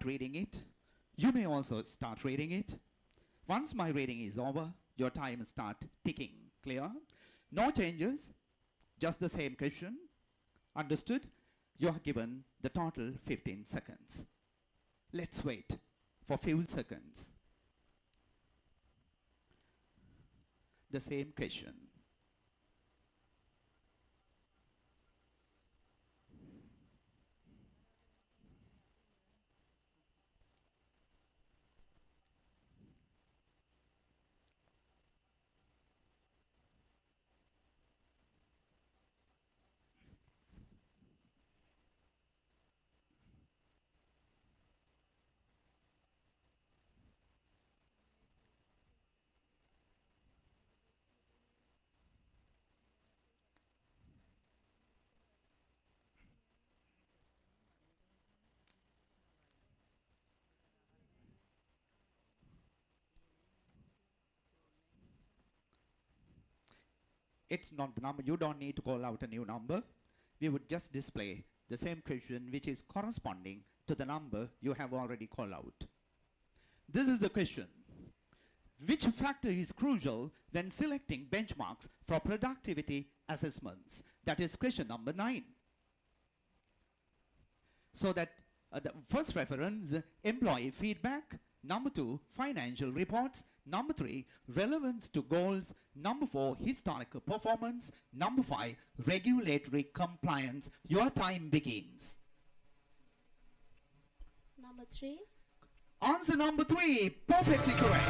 reading it. You may also start reading it. Once my reading is over, your time start ticking. Clear? No changes, just the same question. Understood? You are given the total 15 seconds. Let's wait for few seconds. The same question. It's not the number. You don't need to call out a new number. We would just display the same question which is corresponding to the number you have already called out. This is the question. Which factor is crucial when selecting benchmarks for productivity assessments? That is question number 9. So that the first reference, employee feedback. Number 2, financial reports. Number 3, relevance to goals. Number 4, historical performance. Number 5, regulatory compliance. Your time begins. Number 3. Answer number 3, perfectly correct.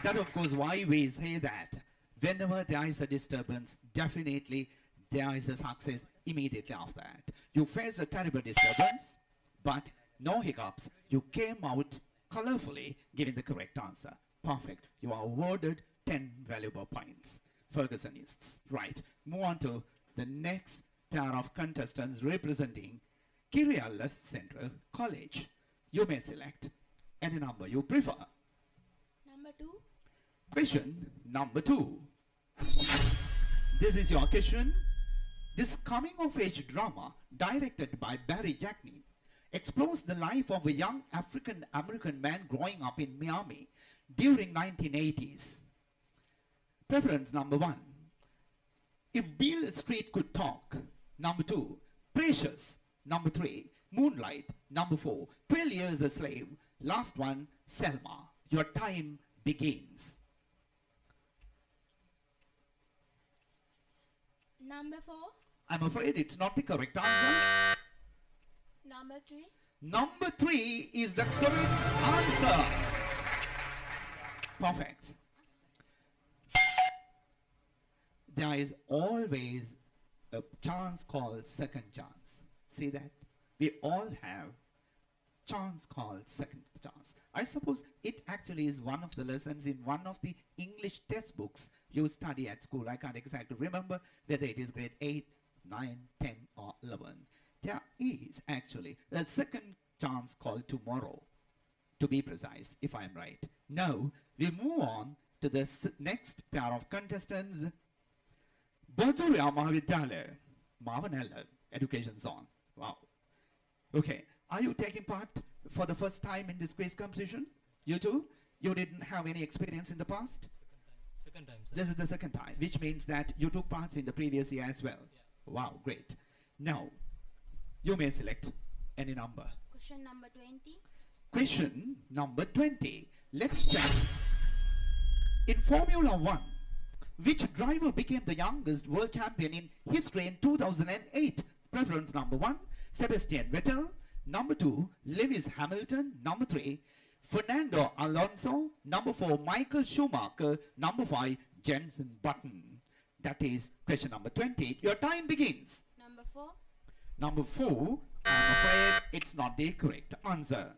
That of course why we say that whenever there is a disturbance, definitely there is a success immediately after that. You face a terrible disturbance, but no hiccups. You came out colorfully giving the correct answer. Perfect. You are awarded 10 valuable points. Fergusonists. Right. Move on to the next pair of contestants representing Kirialla Central College. You may select any number you prefer. Number 2. Question number 2. This is your question. This coming-of-age drama, directed by Barry Jackney, explores the life of a young African-American man growing up in Miami during 1980s. Preference number 1. If Beale Street Could Talk. Number 2. Precious. Number 3. Moonlight. Number 4. 12 Years a Slave. Last one, Selma. Your time begins. Number 4. I'm afraid it's not the correct answer. Number 3. Number 3 is the correct answer. Perfect. There is always a chance called second chance. See that? We all have chance called second chance. I suppose it actually is one of the lessons in one of the English textbooks you study at school. I can't exactly remember whether it is grade 8, 9, 10 or 11. There is actually a second chance called tomorrow, to be precise, if I'm right. Now, we move on to the next pair of contestants. Bojuria Mahavidyalaya, Mavanella Education Zone. Wow. Okay, are you taking part for the first time in this quiz competition? You too? You didn't have any experience in the past? Second time, sir. This is the second time, which means that you took part in the previous year as well. Yeah. Wow, great. Now, you may select any number. Question number 20. Question number 20. Let's check. In Formula 1, which driver became the youngest world champion in history in 2008? Preference number 1, Sebastian Vettel. Number 2, Lewis Hamilton. Number 3, Fernando Alonso. Number 4, Michael Schumacher. Number 5, Jenson Button. That is question number 20. Your time begins. Number 4. Number 4, I'm afraid it's not the correct answer.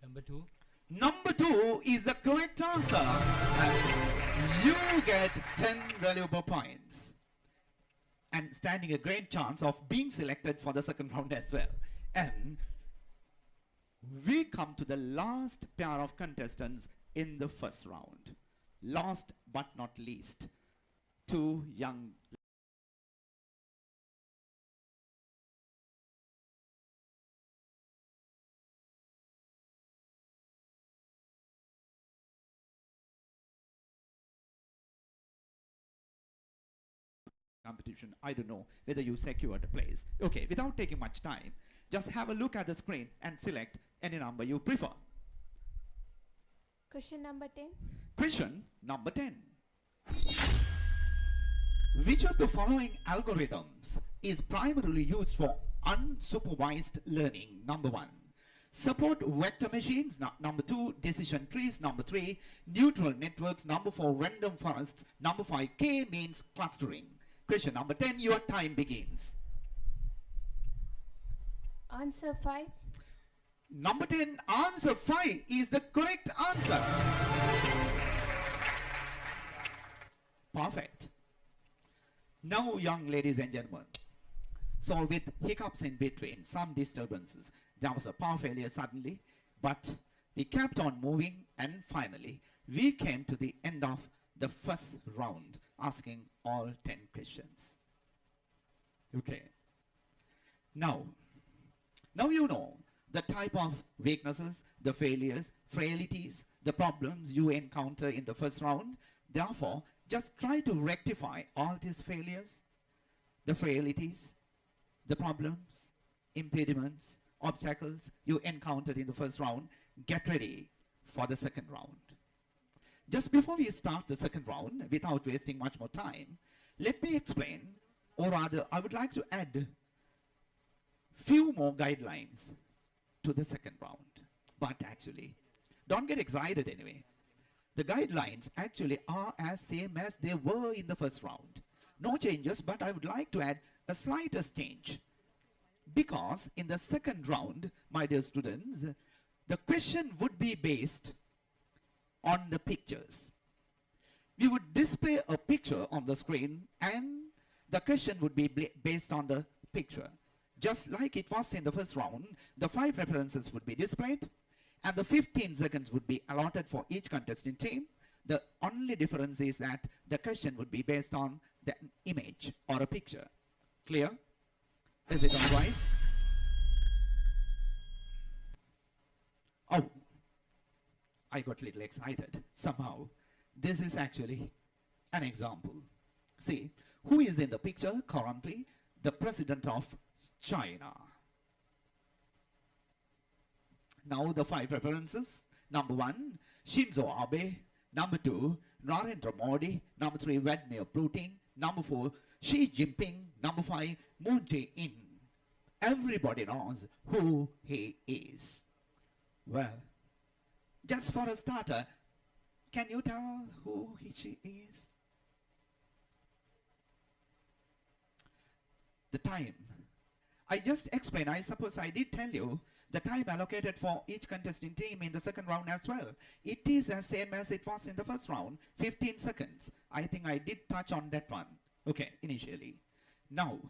Number 2. Number 2 is the correct answer. And you get 10 valuable points. And standing a great chance of being selected for the second round as well. And we come to the last pair of contestants in the first round. Last but not least, 2 young competition. I don't know whether you secured a place. Okay, without taking much time, just have a look at the screen and select any number you prefer. Question number 10. Question number 10. Which of the following algorithms is primarily used for unsupervised learning? Number 1. Support vector machines. Number 2. Decision trees. Number 3. Neural networks. Number 4. Random forests. Number 5. K-means clustering. Question number 10. Your time begins. Answer 5. Number 10, answer 5 is the correct answer. Perfect. Now, young ladies and gentlemen, so with hiccups in between, some disturbances, there was a power failure suddenly, but we kept on moving, and finally, we came to the end of the first round, asking all 10 questions. Okay. Now you know the type of weaknesses, the failures, frailties, the problems you encounter in the first round. Therefore, just try to rectify all these failures, the frailties, the problems, impediments, obstacles you encountered in the first round. Get ready for the second round. Just before we start the second round, without wasting much more time, let me explain, or rather, I would like to add few more guidelines to the second round. But actually, don't get excited anyway. The guidelines actually are as same as they were in the first round. No changes, but I would like to add a slightest change. Because in the second round, my dear students, the question would be based on the pictures. We would display a picture on the screen and the question would be based on the picture. Just like it was in the first round, the 5 references would be displayed and the 15 seconds would be allotted for each contestant team. The only difference is that the question would be based on the image or a picture. Clear? Is it all right? Oh, I got a little excited somehow. This is actually an example. See, who is in the picture currently? The president of China. Now the 5 references. Number 1, Shinzo Abe. Number 2, Narendra Modi. Number 3, Vladimir Putin. Number 4, Xi Jinping. Number 5, Moon Jae-in. Everybody knows who he is. Well, just for a starter, can you tell who she is? The time. I just explained, I suppose I did tell you the time allocated for each contesting team in the second round as well. It is the same as it was in the first round, 15 seconds. I think I did touch on that one, okay, initially. Now,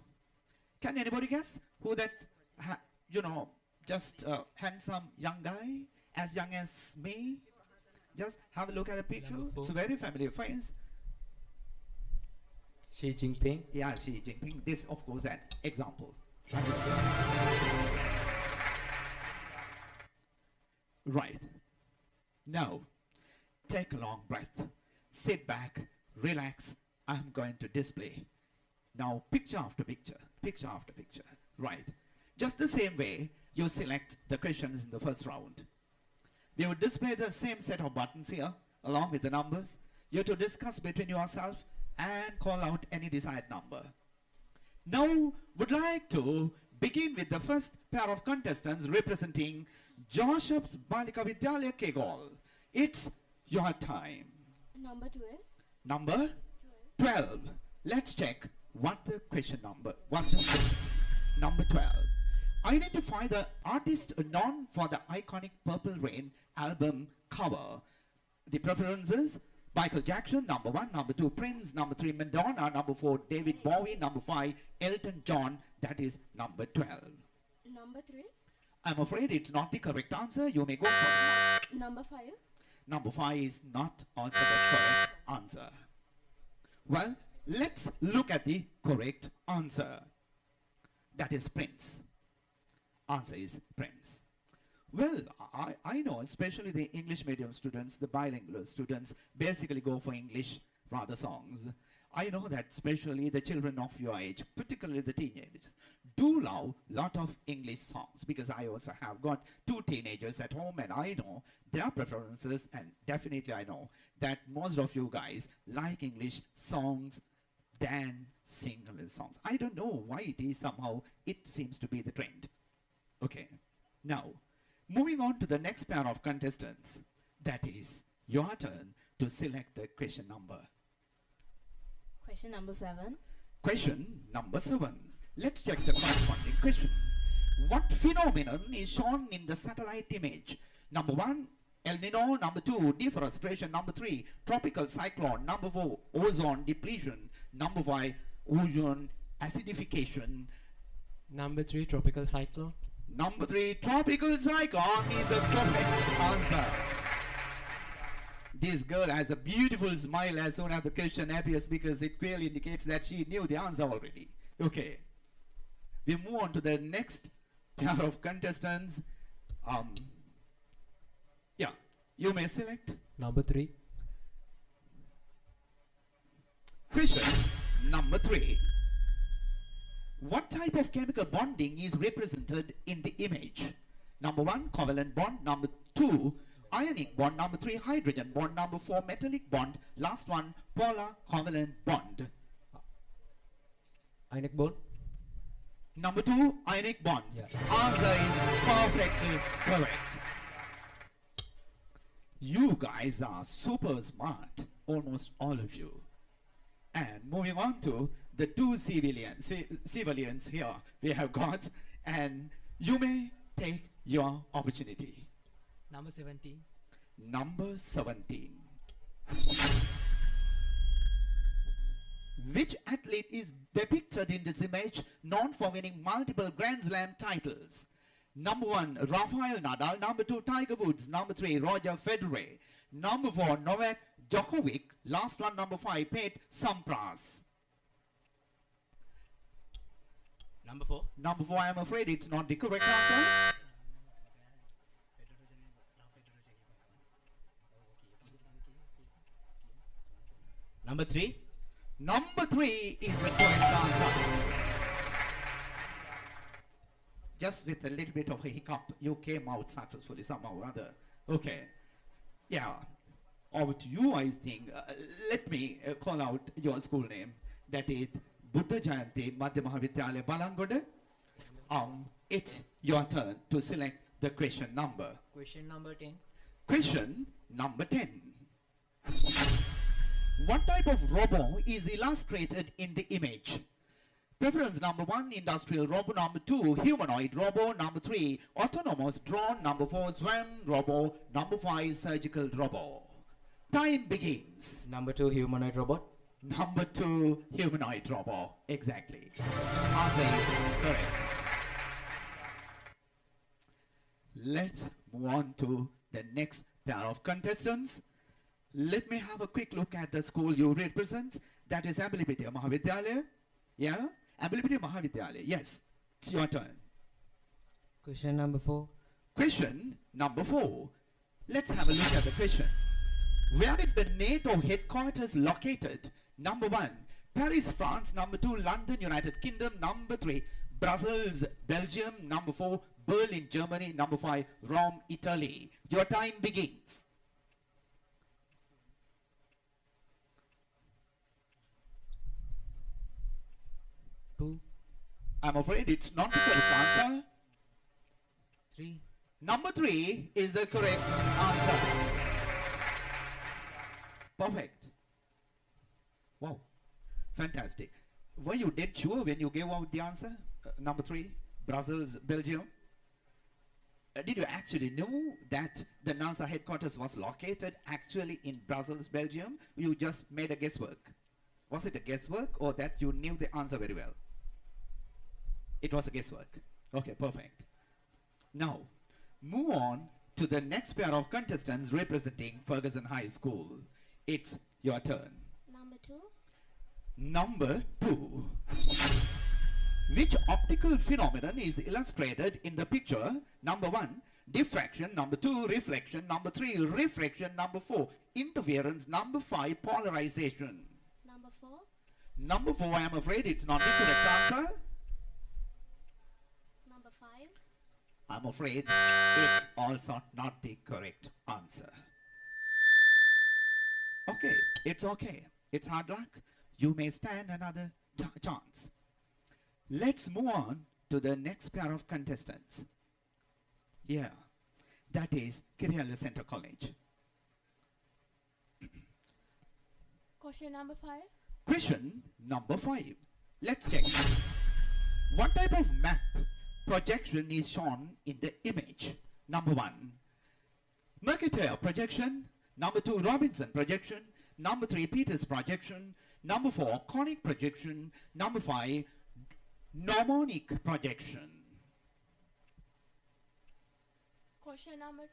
can anybody guess who that, just a handsome young guy, as young as me? Just have a look at the picture. It's a very familiar face. Xi Jinping. Yeah, Xi Jinping. This, of course, an example. Right. Now, take a long breath. Sit back, relax. I'm going to display. Now, picture after picture, picture after picture. Right. Just the same way you select the questions in the first round. We will display the same set of buttons here, along with the numbers. You have to discuss between yourself and call out any desired number. Now, would like to begin with the first pair of contestants representing Joshup's Balika Vidyalaya Kegol. It's your time. Number 12. Number 12. Let's check what the question is. Number 12. Identify the artist known for the iconic Purple Rain album cover. The preferences: Michael Jackson, number 1. Number 2, Prince. Number 3, Madonna. Number 4, David Bowie. Number 5, Elton John. That is number 12. Number 3. I'm afraid it's not the correct answer. You may go for it. Number 5. Number 5 is not also the correct answer. Well, let's look at the correct answer. That is Prince. Answer is Prince. Well, I know, especially the English medium students, the bilingual students, basically go for English rather songs. I know that especially the children of your age, particularly the teenagers, do love lot of English songs, because I also have got two teenagers at home and I know their preferences, and definitely I know that most of you guys like English songs than sing English songs. I don't know why it is, somehow it seems to be the trend. Okay, now moving on to the next pair of contestants, that is your turn to select the question number. Question number 7. Question number 7. Let's check the corresponding question. What phenomenon is shown in the satellite image? Number 1, El Nino. Number 2, deforestation. Number 3, tropical cyclone. Number 4, ozone depletion. Number 5, ozone acidification. Number 3, tropical cyclone. Number 3, tropical cyclone is the correct answer. This girl has a beautiful smile as soon as the question appears, because it clearly indicates that she knew the answer already. Okay. We move on to the next pair of contestants. Yeah, you may select. Number 3. Question number 3. What type of chemical bonding is represented in the image? Number 1, covalent bond. Number 2, ionic bond. Number 3, hydrogen bond. Number 4, metallic bond. Last one, polar covalent bond. Ionic bond. Number 2, ionic bonds. Yes. Answer is perfectly correct. You guys are super smart, almost all of you. And moving on to the two civilians here we have got, and you may take your opportunity. Number 17. Number 17. Which athlete is depicted in this image known for winning multiple Grand Slam titles? Number 1, Rafael Nadal. Number 2, Tiger Woods. Number 3, Roger Federer. Number 4, Novak Djokovic. Last one, number 5, Pete Sampras. Number 4. Number 4, I'm afraid it's not the correct answer. Number 3. Number 3 is the correct answer. Just with a little bit of a hiccup, you came out successfully somehow or other. Okay. Yeah. Over to you, I think. Let me call out your school name. That is Buddha Jayanti Madhya Mahavidyalaya Balangoda. It's your turn to select the question number. Question number 10. Question number 10. What type of robot is illustrated in the image? Preference number 1, industrial robot. Number 2, humanoid robot. Number 3, autonomous drone. Number 4, swarm robot. Number 5, surgical robot. Time begins. Number 2, humanoid robot. Number 2, humanoid robot. Exactly. Answer is correct. Let's move on to the next pair of contestants. Let me have a quick look at the school you represent. That is Ambalipitiya Mahavidyalaya. Yeah? Ambalipitiya Mahavidyalaya. Yes. It's your turn. Question number 4. Question number 4. Let's have a look at the question. Where is the NATO headquarters located? Number 1, Paris, France. Number 2, London, United Kingdom. Number 3, Brussels, Belgium. Number 4, Berlin, Germany. Number 5, Rome, Italy. Your time begins. I'm afraid it's not the correct answer. 3. Number 3 is the correct answer. Perfect. Wow. Fantastic. Were you dead sure when you gave out the answer? Number 3, Brussels, Belgium. Did you actually know that the NASA headquarters was located actually in Brussels, Belgium? You just made a guesswork. Was it a guesswork or that you knew the answer very well? It was a guesswork. Okay, perfect. Now, move on to the next pair of contestants representing Ferguson High School. It's your turn. Number 2. Number 2. Which optical phenomenon is illustrated in the picture? Number 1, diffraction. Number 2, reflection. Number 3, refraction. Number 4, interference. Number 5, polarization. Number 4. Number 4, I am afraid it's not the correct answer. Number 5. I'm afraid it's also not the correct answer. Okay, it's okay. It's hard luck. You may stand another chance. Let's move on to the next pair of contestants. Yeah, that is Kiriyala Central College. Question number 5. Question number 5. Let's check. What type of map projection is shown in the image? Number 1, Mercator projection. Number 2, Robinson projection. Number 3, Peters projection. Number 4, conic projection. Number 5, mnemonic projection. Question number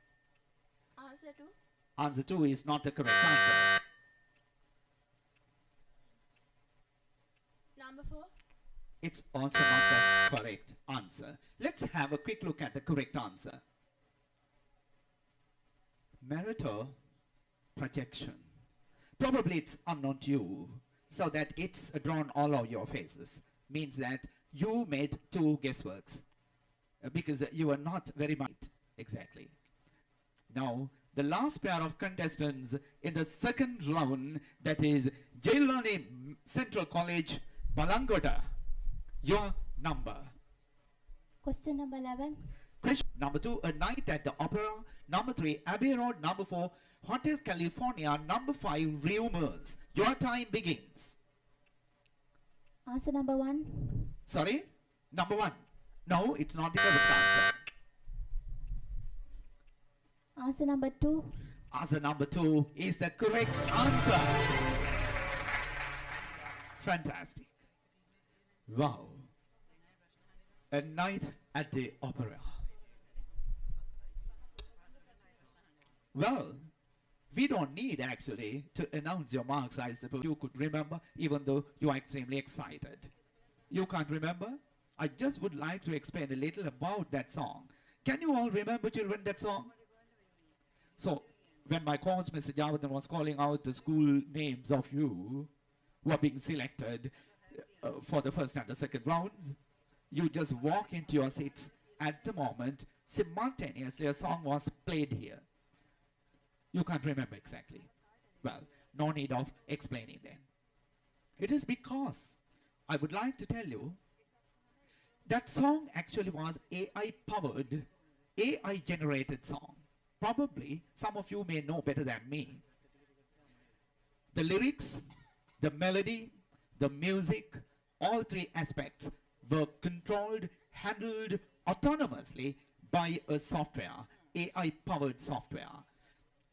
answer 2. Answer 2 is not the correct answer. Number 4. It's also not the correct answer. Let's have a quick look at the correct answer. Mercator projection. Probably it's unknown to you, so that it's drawn all over your faces. Means that you made 2 guessworks because you are not very much exactly. Now, the last pair of contestants in the second round, that is Jailani Central College, Balangota. Your number. Question number 11. Question number 2, A Night at the Opera. Number 3, Abbey Road. Number 4, Hotel California. Number 5, Rumors. Your time begins. Answer number 1. Sorry? Number 1. No, it's not the correct answer. Answer number 2. Answer number 2 is the correct answer. Fantastic. Wow. A Night at the Opera. Well, we don't need actually to announce your marks, I suppose. You could remember, even though you are extremely excited. You can't remember? I just would like to explain a little about that song. Can you all remember, children, that song? So, when my coach, Mr. Javadhan, was calling out the school names of you who are being selected for the first and the second rounds, you just walk into your seats at the moment. Simultaneously, a song was played here. You can't remember exactly. Well, no need of explaining then. It is because I would like to tell you that song actually was AI-powered, AI-generated song. Probably some of you may know better than me. The lyrics, the melody, the music, all 3 aspects were controlled, handled autonomously by a software, AI-powered software.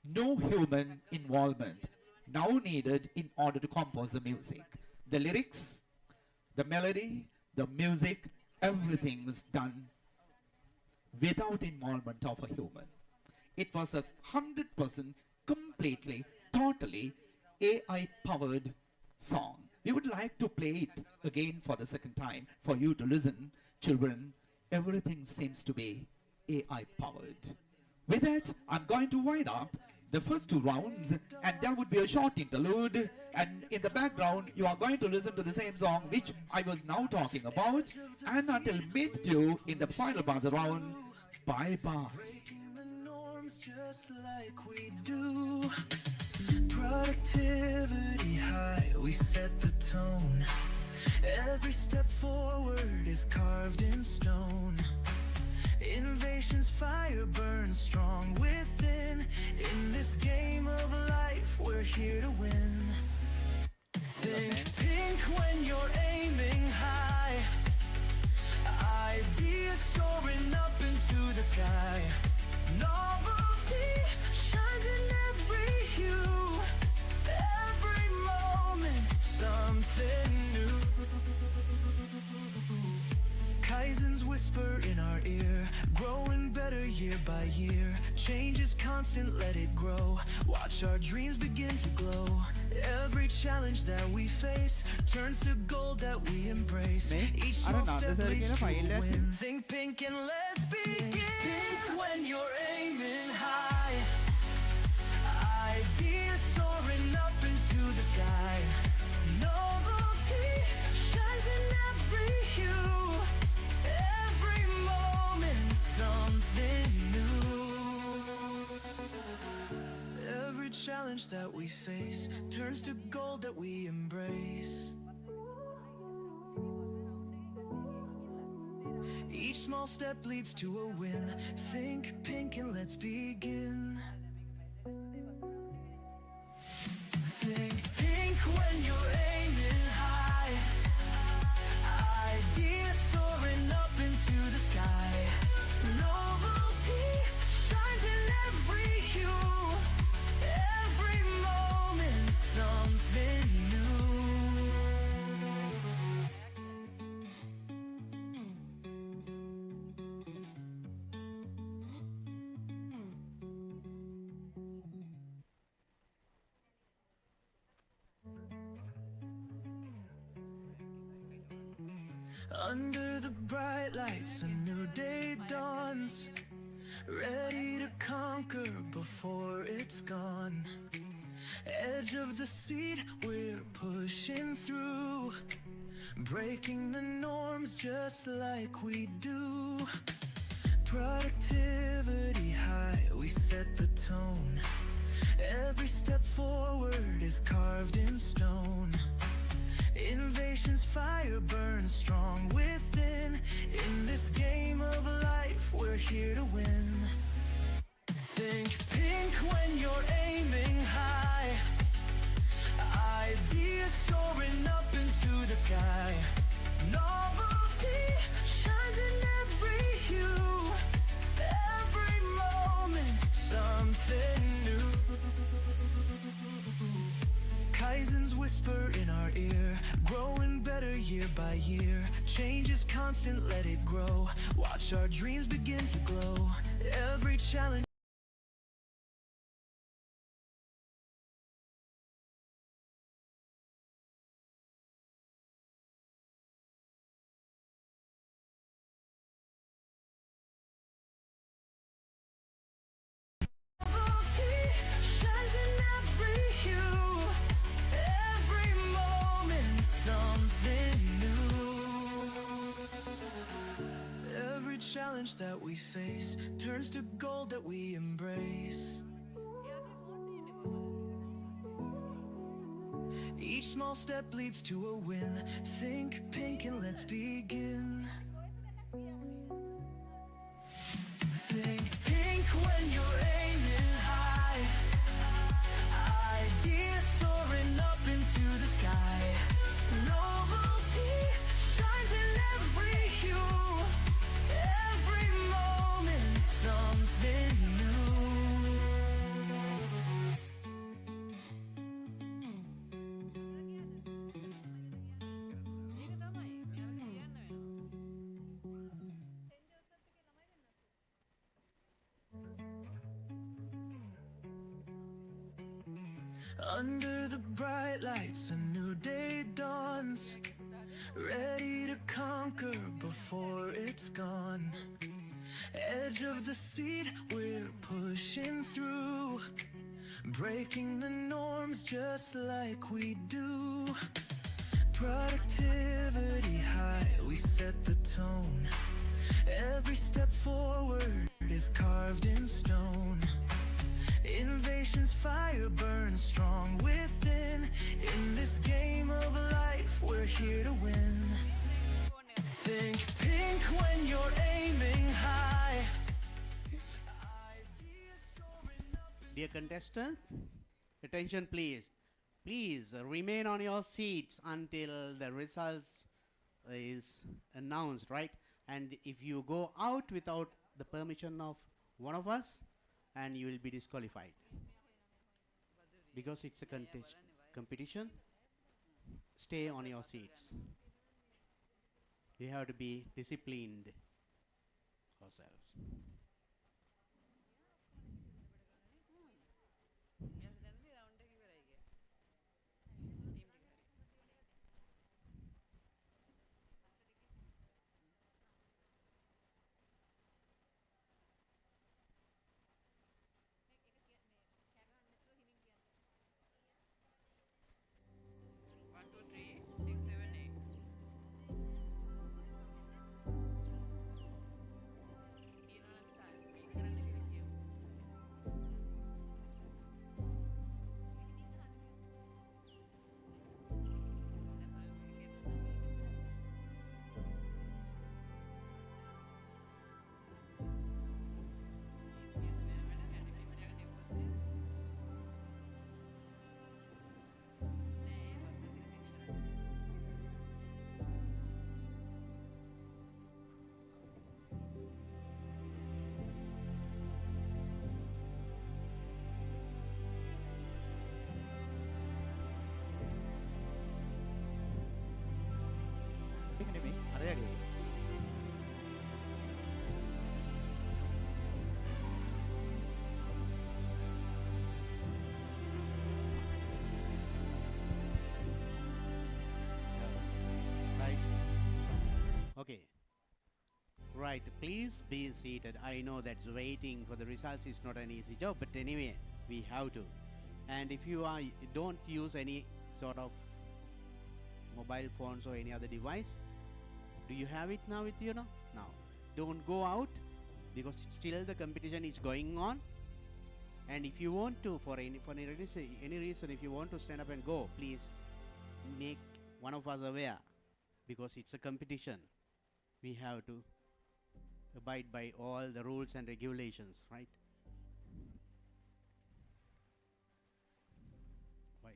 No human involvement now needed in order to compose the music. The lyrics, the melody, the music, everything was done without involvement of a human. It was 100% completely, totally AI-powered song. We would like to play it again for the second time for you to listen. Children, everything seems to be AI-powered. With that, I'm going to wind up the first 2 rounds, and there would be a short interlude, and in the background you are going to listen to the same song which I was now talking about, and until meet you in the final buzzer round, bye-bye. Just like we do. Productivity high, we set the tone. Every step forward is carved in stone. Innovation's fire burns strong within. In this game of life, we're here to win. Think pink when you're aiming high. Ideas soaring up into the sky. Novelty shines in every hue. Every moment, something new. Kaizen's whisper in our ear, growing better year by year. Change is constant, let it grow. Watch our dreams begin to glow. Every challenge that we face turns to gold that we embrace. Each small step leads to a win. Think pink and let's begin. Pink when you're aiming high. Ideas soaring up into the sky. Novelty challenge that we face turns to gold that we embrace. Each small step leads to a win. Think pink and let's begin. Think pink when you're aiming high. Ideas soaring up into the sky. Novelty shines in every hue. Every moment something new. Under the bright lights, a new day dawns. Ready to conquer before it's gone. Edge of the seat, we're pushing through. Breaking the norms just like we do. Productivity high, we set the tone. Every step forward is carved in stone. Innovation's fire burns strong within. In this game of life, we're here to win. Think pink when you're aiming high. Ideas soaring up into the sky. Novelty shines in every hue. Every moment something new. Kaizens whisper in our ear, growing better year by year. Change is constant, let it grow. Watch our dreams begin to glow. Every challenge. Novelty shines in every hue. Every moment something new. Every challenge that we face turns to gold that we embrace. Each small step leads to a win. Think pink and let's begin. Think pink when you're aiming high. Ideas soaring up into the sky. Novelty shines in every hue. Every moment something new. Under the bright lights, a new day dawns. Ready to conquer before it's gone. Edge of the seat, we're pushing through. Breaking the norms just like we do. Productivity high, we set the tone. Every step forward is carved in stone. Innovation's fire burns strong within. In this game of life, we're here to win. Think pink when you're aiming high. Ideas soaring up in Dear contestant, attention please. Please remain on your seats until the results is announced, right? And if you go out without the permission of one of us, and you will be disqualified. Because it's a competition, stay on your seats. We have to be disciplined ourselves. Okay. Right, please be seated. I know that waiting for the results is not an easy job, but anyway, we have to. And if you don't use any sort of mobile phones or any other device, do you have it now with you now? Now, don't go out because still the competition is going on. And if you want to, for any reason, if you want to stand up and go, please make one of us aware because it's a competition. We have to abide by all the rules and regulations, right? Why?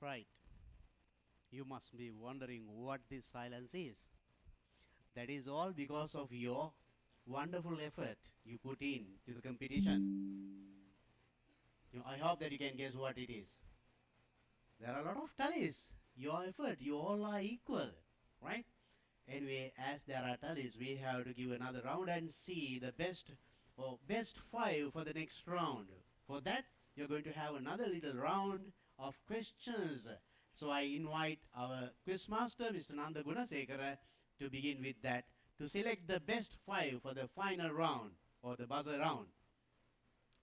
Right. You must be wondering what this silence is. That is all because of your wonderful effort you put in to the competition. I hope that you can guess what it is. There are a lot of tallies. Your effort, you all are equal, right? Anyway, as there are tallies, we have to give another round and see the best or best 5 for the next round. For that, you're going to have another little round of questions. So I invite our quiz master, Mr. Nanda Gunasekara, to begin with that, to select the best 5 for the final round or the buzzer round.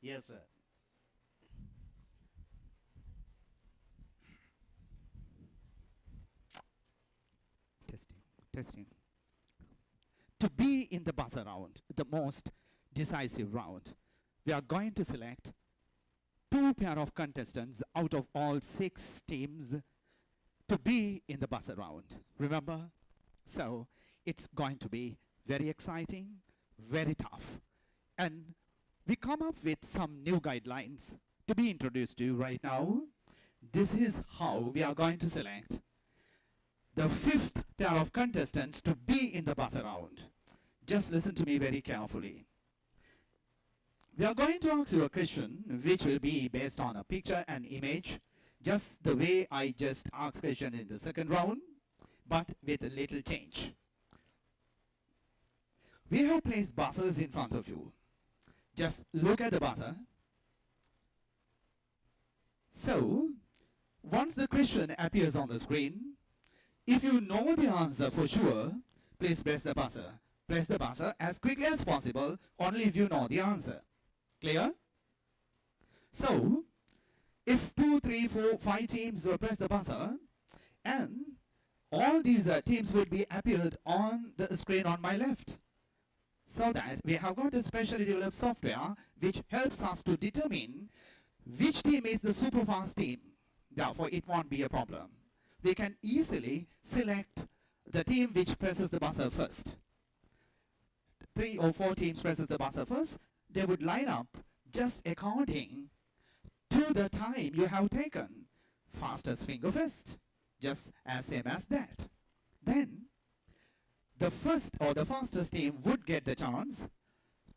Yes, sir. Testing. To be in the buzzer round, the most decisive round, we are going to select 2 pair of contestants out of all 6 teams to be in the buzzer round. Remember? So it's going to be very exciting, very tough. And we come up with some new guidelines to be introduced to you right now. This is how we are going to select the 5th pair of contestants to be in the buzzer round. Just listen to me very carefully. We are going to ask you a question which will be based on a picture and image, just the way I just asked question in the second round, but with a little change. We have placed buzzers in front of you. Just look at the buzzer. So, once the question appears on the screen, if you know the answer for sure, please press the buzzer. Press the buzzer as quickly as possible, only if you know the answer. Clear? So, if 2, 3, 4, 5 teams will press the buzzer, and all these teams will be appeared on the screen on my left. So that we have got a specially developed software which helps us to determine which team is the super fast team. Therefore, it won't be a problem. We can easily select the team which presses the buzzer first. 3 or 4 teams presses the buzzer first. They would line up just according to the time you have taken. Fastest finger first. Just as same as that. Then, the first or the fastest team would get the chance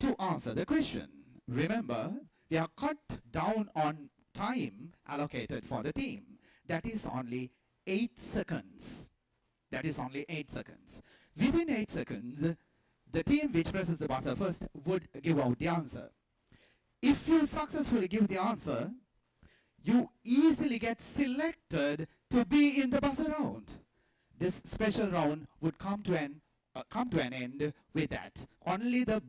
to answer the question. Remember, we are cut down on time allocated for the team. That is only 8 seconds. That is only 8 seconds. Within 8 seconds, the team which presses the buzzer first would give out the answer. If you successfully give the answer, you easily get selected to be in the buzzer round. This special round would come to an end with that. Only the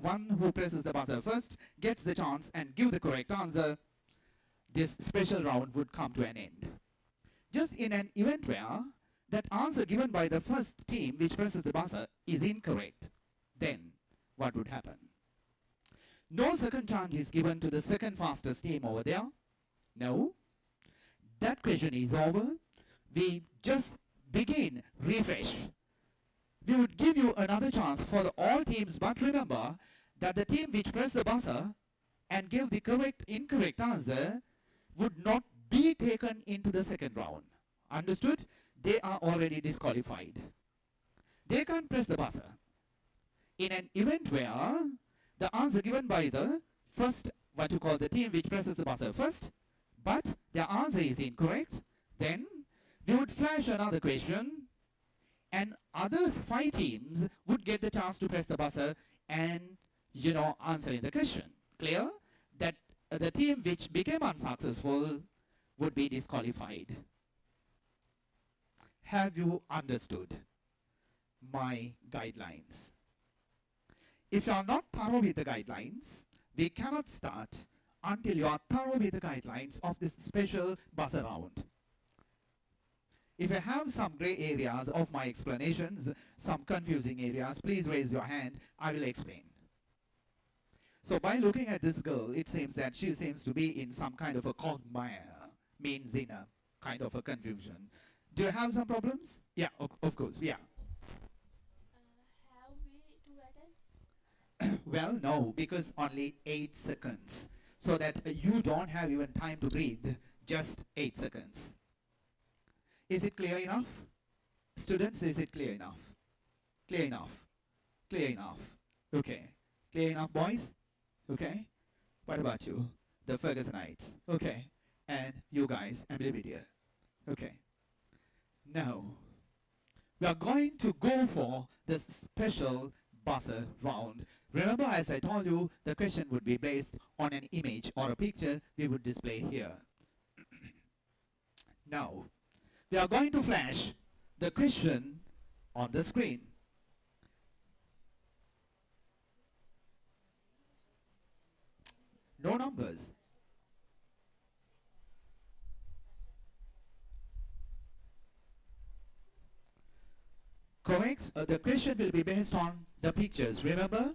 one who presses the buzzer first gets the chance and give the correct answer. This special round would come to an end. Just in an event where that answer given by the first team which presses the buzzer is incorrect, then what would happen? No second chance is given to the second fastest team over there. No. That question is over. We just begin refresh. We would give you another chance for all teams, but remember that the team which pressed the buzzer and gave the incorrect answer would not be taken into the second round. Understood? They are already disqualified. They can't press the buzzer. In an event where the answer given by the first, what you call the team which presses the buzzer first, but their answer is incorrect, then we would flash another question and other 5 teams would get the chance to press the buzzer and, answering the question. Clear? That the team which became unsuccessful would be disqualified. Have you understood my guidelines? If you are not thorough with the guidelines, we cannot start until you are thorough with the guidelines of this special buzzer round. If you have some gray areas of my explanations, some confusing areas, please raise your hand. I will explain. So by looking at this girl, it seems that she seems to be in some kind of a quagmire, means in a kind of a confusion. Do you have some problems? Yeah, of course, yeah. Have we 2 attempts? Well, no, because only 8 seconds. So that you don't have even time to breathe, just 8 seconds. Is it clear enough? Students, is it clear enough? Clear enough? Clear enough? Okay. Clear enough, boys? Okay. What about you? The Fergusonites. Okay. And you guys, Amilypedia. Okay. Now, we are going to go for the special buzzer round. Remember, as I told you, the question would be based on an image or a picture we would display here. Now, we are going to flash the question on the screen. No numbers. Correct? The question will be based on the pictures, remember?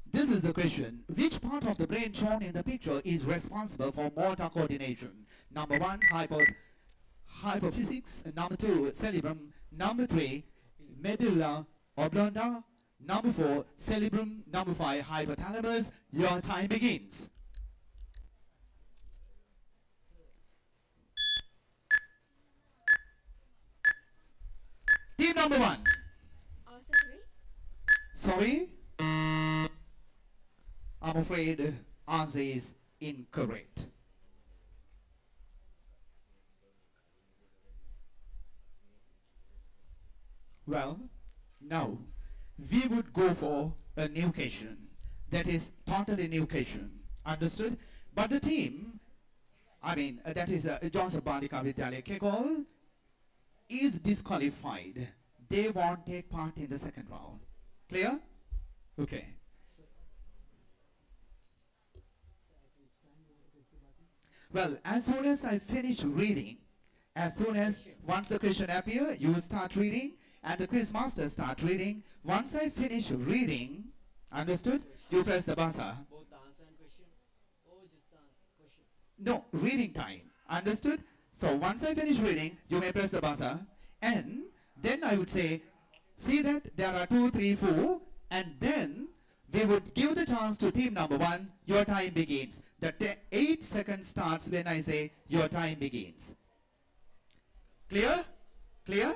This is the question. Which part of the brain shown in the picture is responsible for motor coordination? Number 1, hypophysics. Number 2, cerebrum. Number 3, medulla oblongata. Number 4, cerebrum. Number 5, hypothalamus. Your time begins. Team number 1. Answer 3. Sorry? I'm afraid answer is incorrect. Well, now we would go for a new question. That is totally new question. Understood? But the team, that is Johnson Balika Vidyalaya Kekol, is disqualified. They won't take part in the second round. Clear? Okay. Well, as soon as I finish reading, once the question appear, you start reading, and the quiz master start reading. Once I finish reading, understood? You press the buzzer. Both the answer and question, or just the question? No, reading time. Understood? So once I finish reading, you may press the buzzer, and then I would say, see that there are 2, 3, 4, and then we would give the chance to team number 1. Your time begins. The 8 seconds starts when I say your time begins. Clear? Clear?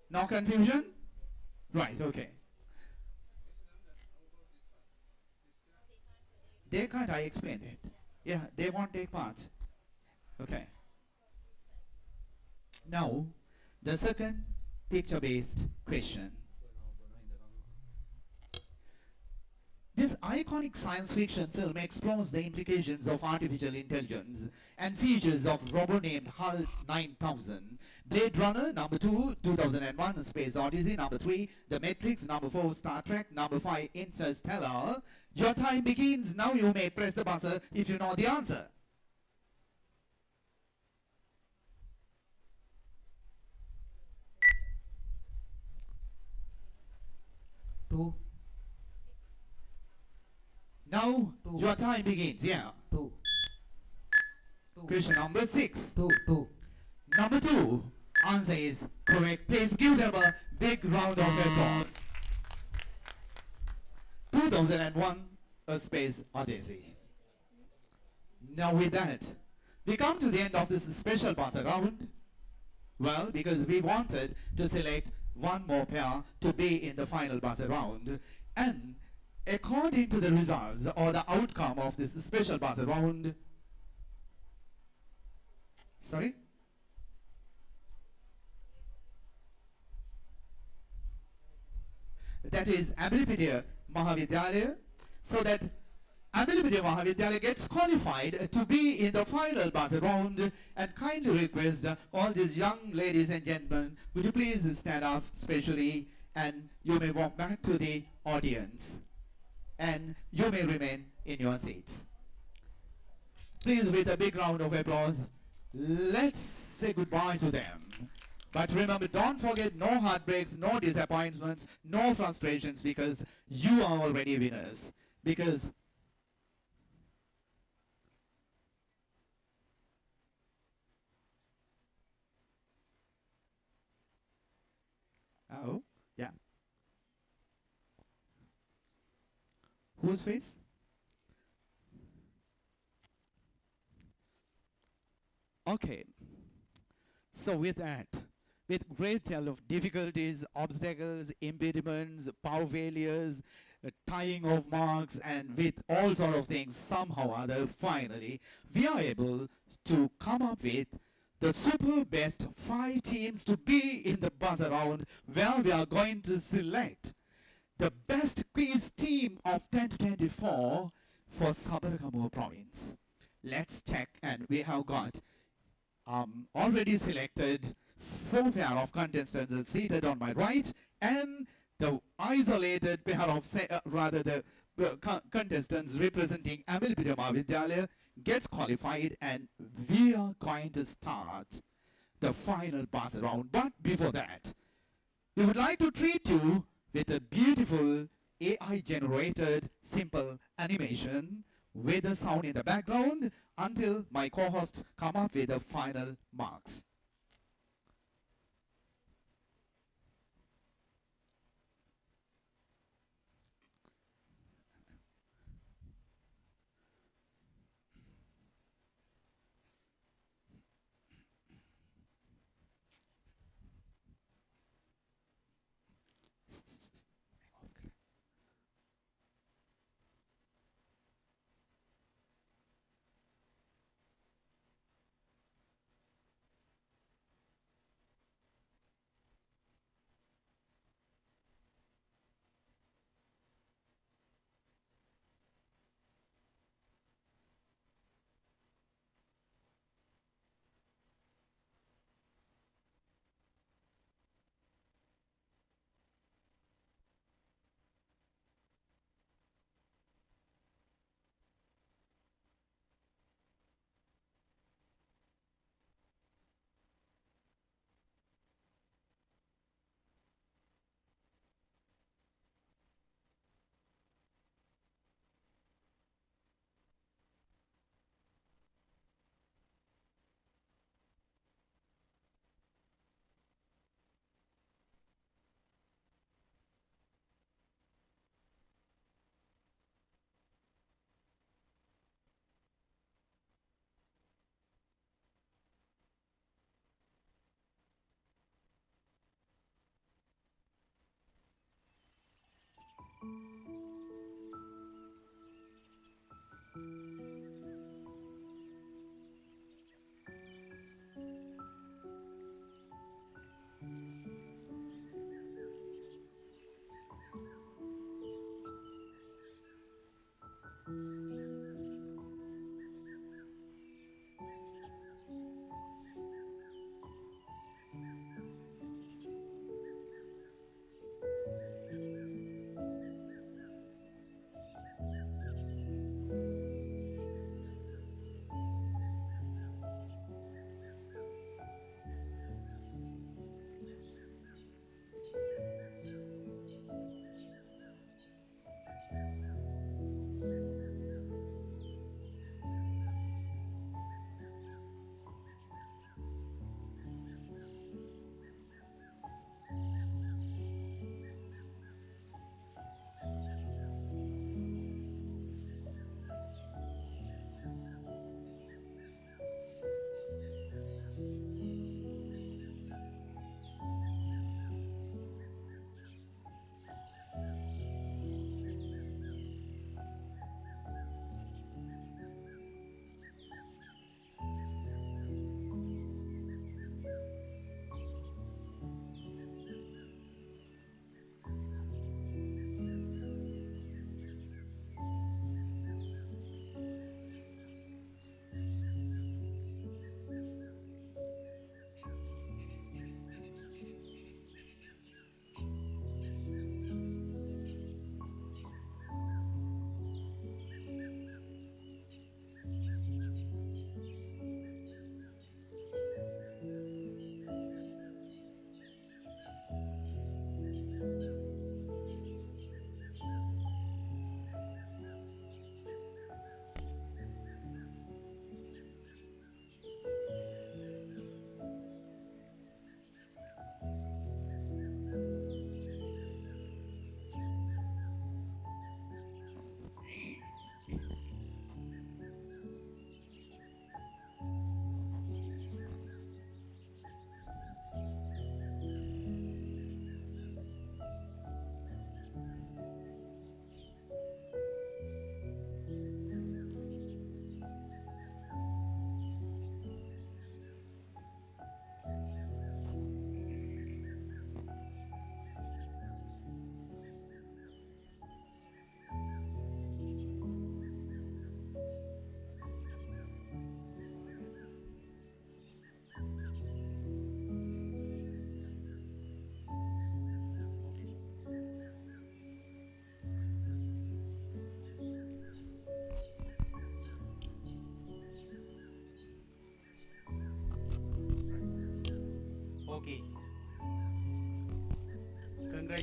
No confusion? Right, okay. They can't, I explained it. Yeah, they won't take part. Okay. Now, the second picture-based question. This iconic science fiction film explores the implications of artificial intelligence and features of robot named HAL 9000. Blade Runner, number 2, 2001, Space Odyssey, number 3, The Matrix, number 4, Star Trek, number 5, Interstellar. Your time begins. Now you may press the buzzer if you know the answer. Two. Now Two. your time begins. Yeah. Two. Question number 6. Two. Number 2. Answer is correct. Please give them a big round of applause. 2001, A Space Odyssey. Now with that, we come to the end of this special buzzer round. Well, because we wanted to select one more pair to be in the final buzzer round. And according to the results or the outcome of this special buzzer round, sorry? That is Amilypedia Mahavidyalaya. So that Amilypedia Mahavidyalaya gets qualified to be in the final buzzer round, and kindly request all these young ladies and gentlemen, would you please stand up specially, and you may walk back to the audience, and you may remain in your seats. Please, with a big round of applause, let's say goodbye to them. But remember, don't forget, no heartbreaks, no disappointments, no frustrations, because you are already winners. Because oh, yeah. Whose face? Okay. So with that, with great deal of difficulties, obstacles, impediments, power failures, tying of marks, and with all sort of things, somehow or other, finally, we are able to come up with the super best 5 teams to be in the buzzer round, where we are going to select the best quiz team of 2024 for Sabaragamuwa province. Let's check, and we have got already selected 4 pair of contestants seated on my right, and the isolated pair of contestants representing Amilpida Mahavidyalaya gets qualified, and we are going to start the final pass round. But before that, we would like to treat you with a beautiful AI generated simple animation with the sound in the background until my co-hosts come up with the final marks.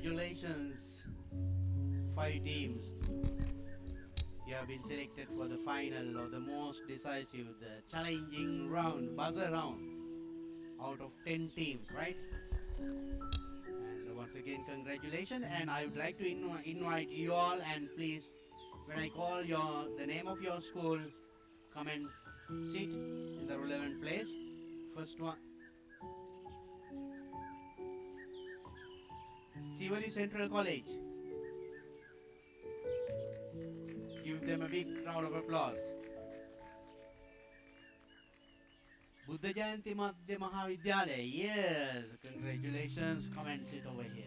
congratulations, 5 teams. You have been selected for the final or the most decisive, the challenging round, buzzer round, out of 10 teams, right? And once again, congratulations. And I would like to invite you all, and please, when I call the name of your school, come and sit in the relevant place. First one, Sivali Central College. Give them a big round of applause. Buddha Jayanti Madhya Mahavidyalaya. Yes, congratulations. Come and sit over here.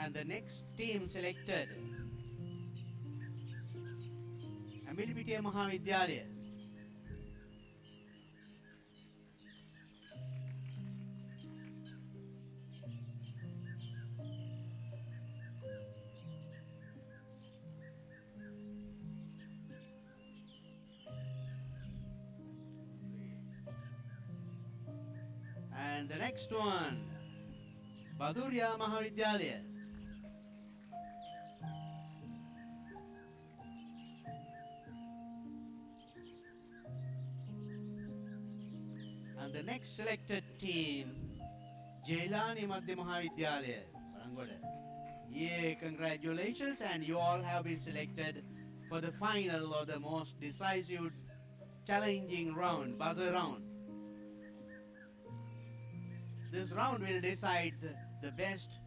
And the next team selected, Amilpitiya Mahavidyalaya. And the next one, Badurya Mahavidyalaya. And the next selected team, Jailani Madhya Mahavidyalaya, Parangoda. Yeah, congratulations, and you all have been selected for the final or the most decisive, challenging round, buzzer round. This round will decide the best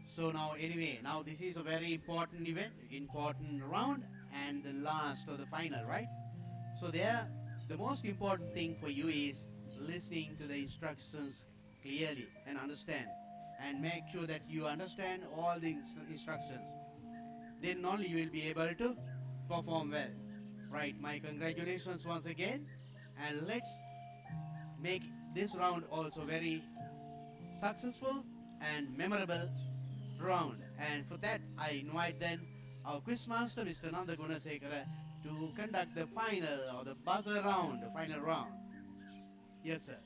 So now anyway, now this is a very important event, important round, and the last or the final, right? So there, the most important thing for you is listening to the instructions clearly and understand, and make sure that you understand all the instructions. Then only you will be able to perform well, right? My congratulations once again, and let's make this round also very successful and memorable round. And for that, I invite then our quiz master, Mr. Nanda Gunasekara, to conduct the final or the buzzer round, the final round. Yes, sir.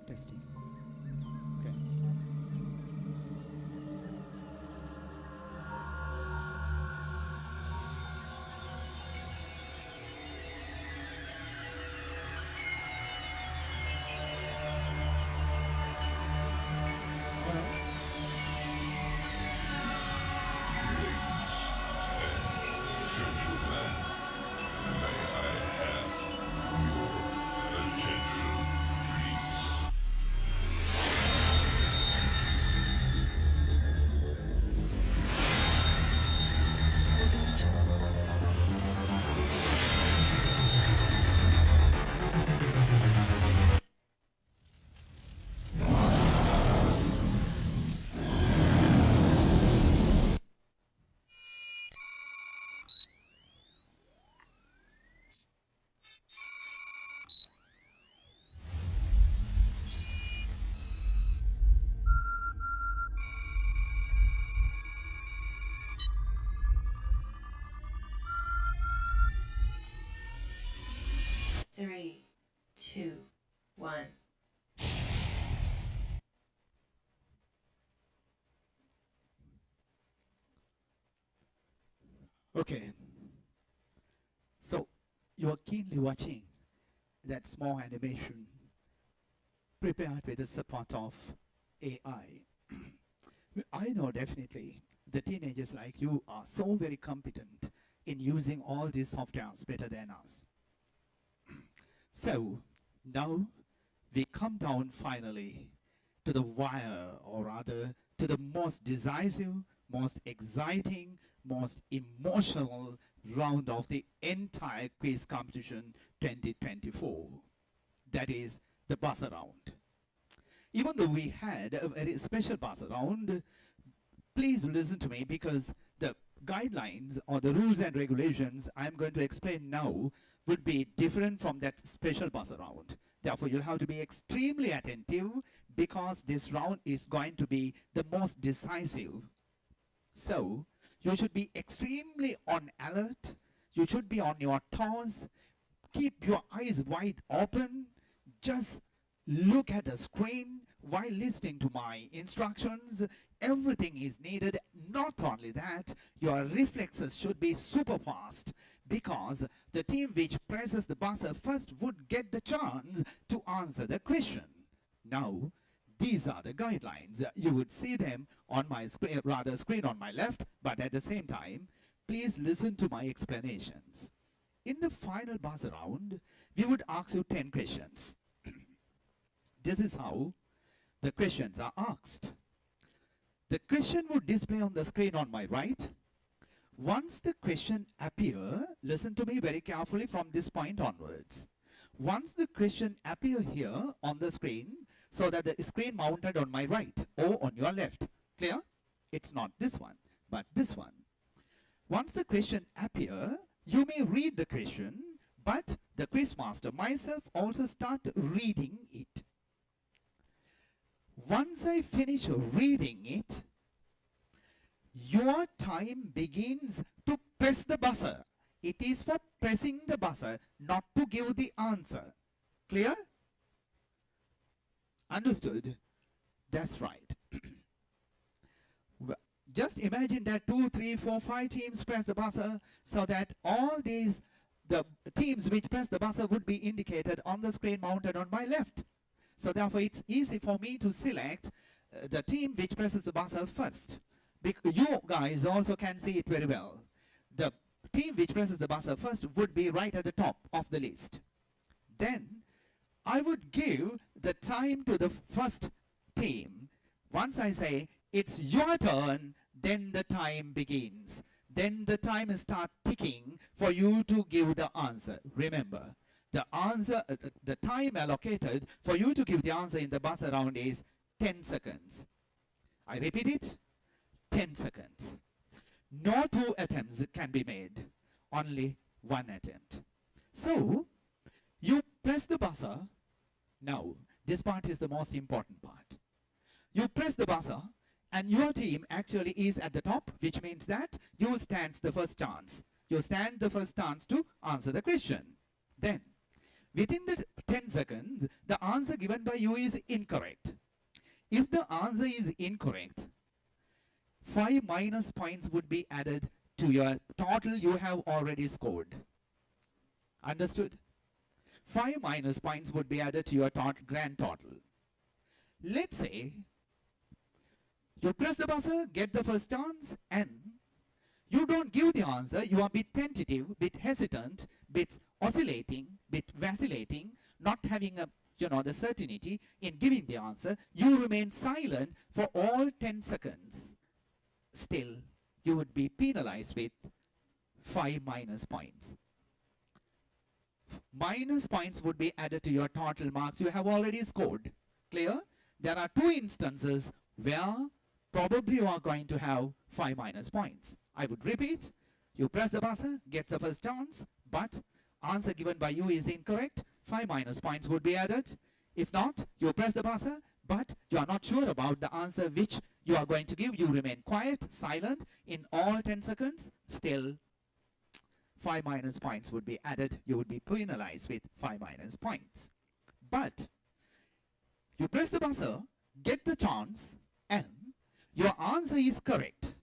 Testing. Okay. Three, two, one. Okay. So you are keenly watching that small animation prepared with the support of AI. I know definitely the teenagers like you are so very competent in using all these softwares better than us. So now we come down finally to the wire, or rather to the most decisive, most exciting, most emotional round of the entire quiz competition 2024. That is the buzzer round. Even though we had a very special buzzer round, please listen to me, because the guidelines or the rules and regulations I'm going to explain now would be different from that special buzzer round. Therefore, you'll have to be extremely attentive, because this round is going to be the most decisive. So, you should be extremely on alert. You should be on your toes. Keep your eyes wide open. Just look at the screen while listening to my instructions. Everything is needed. Not only that, your reflexes should be super fast, because the team which presses the buzzer first would get the chance to answer the question. Now, these are the guidelines. You would see them on my screen, rather screen on my left, but at the same time, please listen to my explanations. In the final buzzer round, we would ask you 10 questions. This is how the questions are asked. The question would display on the screen on my right. Once the question appear, listen to me very carefully from this point onwards. Once the question appear here on the screen, so that the screen mounted on my right or on your left. Clear? It's not this one, but this one. Once the question appear, you may read the question, but the quizmaster, myself, also start reading it. Once I finish reading it, your time begins to press the buzzer. It is for pressing the buzzer, not to give the answer. Clear? Understood? That's right. Just imagine that 2, 3, 4, 5 teams press the buzzer, so that all these, the teams which press the buzzer would be indicated on the screen mounted on my left. So therefore, it's easy for me to select the team which presses the buzzer first. You guys also can see it very well. The team which presses the buzzer first would be right at the top of the list. Then, I would give the time to the first team. Once I say, it's your turn, then the time begins. Then the time starts ticking for you to give the answer. Remember, the answer, the time allocated for you to give the answer in the buzzer round is 10 seconds. I repeat it, 10 seconds. No 2 attempts can be made, only 1 attempt. So, you press the buzzer. Now, this part is the most important part. You press the buzzer, and your team actually is at the top, which means that you stand the first chance. You stand the first chance to answer the question. Then, within the 10 seconds, the answer given by you is incorrect. If the answer is incorrect, 5 minus points would be added to your total you have already scored. Understood? 5 minus points would be added to your grand total. Let's say you press the buzzer, get the first chance, and you don't give the answer. You are a bit tentative, bit hesitant, bit oscillating, bit vacillating, not having the certainty in giving the answer. You remain silent for all 10 seconds. Still, you would be penalized with 5 minus points. Minus points would be added to your total marks you have already scored. Clear? There are 2 instances where probably you are going to have 5 minus points. I would repeat, you press the buzzer, get the first chance, but answer given by you is incorrect, 5 minus points would be added. If not, you press the buzzer, but you are not sure about the answer which you are going to give. You remain quiet, silent in all 10 seconds. Still, 5 minus points would be added. You would be penalized with 5 minus points. But you press the buzzer, get the chance, and your answer is correct.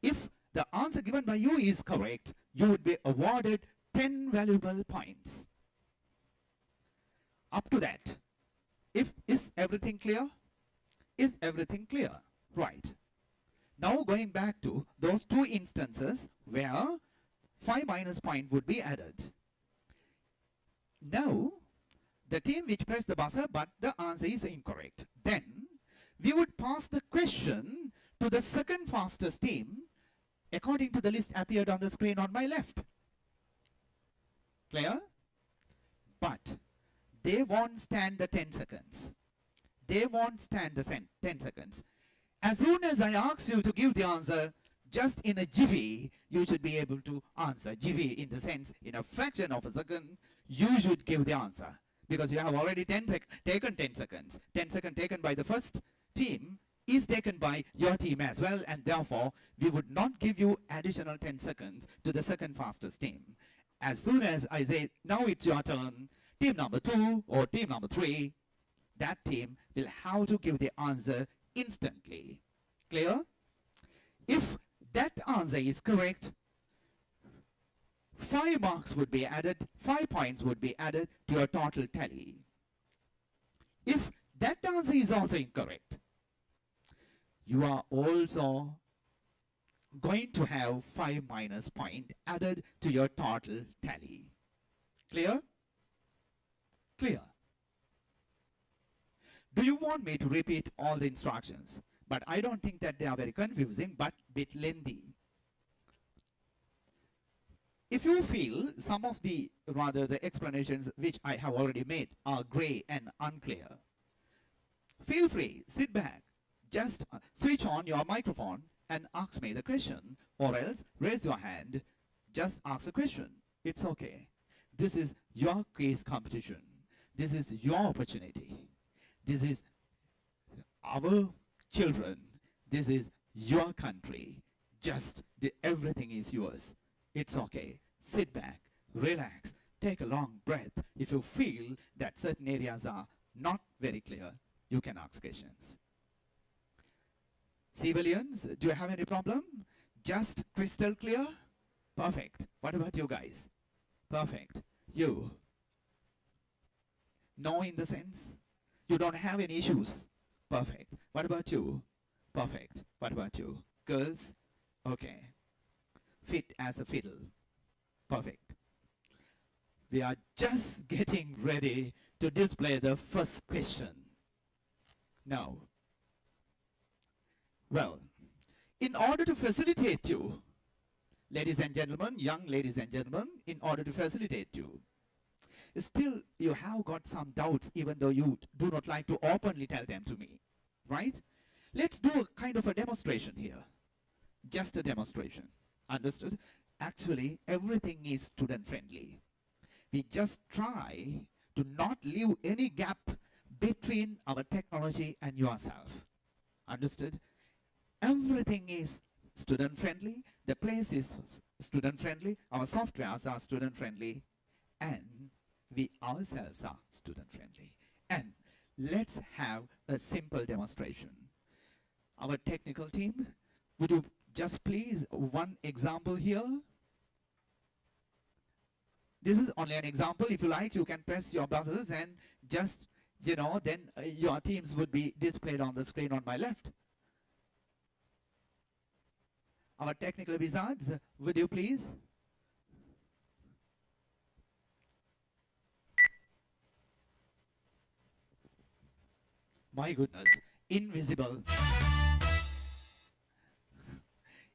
If the answer given by you is correct, you would be awarded 10 valuable points. Up to that. Is everything clear? Is everything clear? Right. Now going back to those 2 instances where 5 minus point would be added. Now, the team which pressed the buzzer, but the answer is incorrect. Then, we would pass the question to the second fastest team according to the list appeared on the screen on my left. Clear? But they won't stand the 10 seconds. They won't stand the 10 seconds. As soon as I ask you to give the answer, just in a jiffy, you should be able to answer. Jiffy in the sense, in a fraction of a second, you should give the answer. Because you have already taken 10 seconds. 10 seconds taken by the first team is taken by your team as well, and therefore, we would not give you additional 10 seconds to the second fastest team. As soon as I say, now it's your turn, team number 2 or team number 3, that team will have to give the answer instantly. Clear? If that answer is correct, 5 marks would be added, 5 points would be added to your total tally. If that answer is also incorrect, you are also going to have 5 minus point added to your total tally. Clear? Clear. Do you want me to repeat all the instructions? But I don't think that they are very confusing, but bit lengthy. If you feel some of the explanations which I have already made are gray and unclear, feel free, sit back, just switch on your microphone and ask me the question, or else raise your hand, just ask a question. It's okay. This is your quiz competition. This is your opportunity. This is our children. This is your country. Just everything is yours. It's okay. Sit back, relax, take a long breath. If you feel that certain areas are not very clear, you can ask questions. Civilians, do you have any problem? Just crystal clear? Perfect. What about you guys? Perfect. You? No in the sense? You don't have any issues? Perfect. What about you? Perfect. What about you? Girls? Okay. Fit as a fiddle. Perfect. We are just getting ready to display the first question. Now, well, in order to facilitate you, ladies and gentlemen, young ladies and gentlemen, in order to facilitate you, still you have got some doubts even though you do not like to openly tell them to me, right? Let's do a kind of a demonstration here. Just a demonstration. Understood? Actually, everything is student friendly. We just try to not leave any gap between our technology and yourself. Understood? Everything is student friendly. The place is student friendly. Our softwares are student friendly. And we ourselves are student friendly. And let's have a simple demonstration. Our technical team, would you just please one example here? This is only an example. If you like, you can press your buzzers and just, then your teams would be displayed on the screen on my left. Our technical wizards, would you please? My goodness, invisible.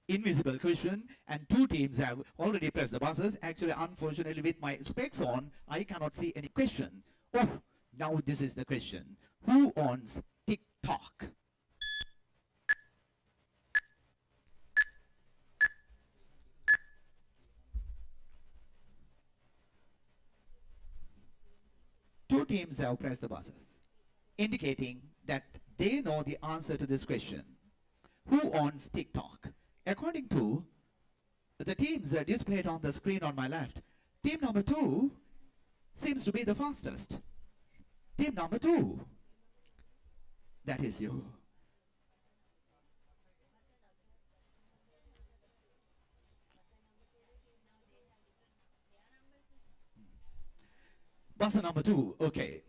Invisible question, and 2 teams have already pressed the buzzers. Actually, unfortunately, with my specs on, I cannot see any question. Oh, now this is the question. Who owns TikTok? Two teams have pressed the buzzers, indicating that they know the answer to this question. Who owns TikTok? According to the teams displayed on the screen on my left, team number 2 seems to be the fastest. Team number 2, that is you. Buzzer number 2, okay.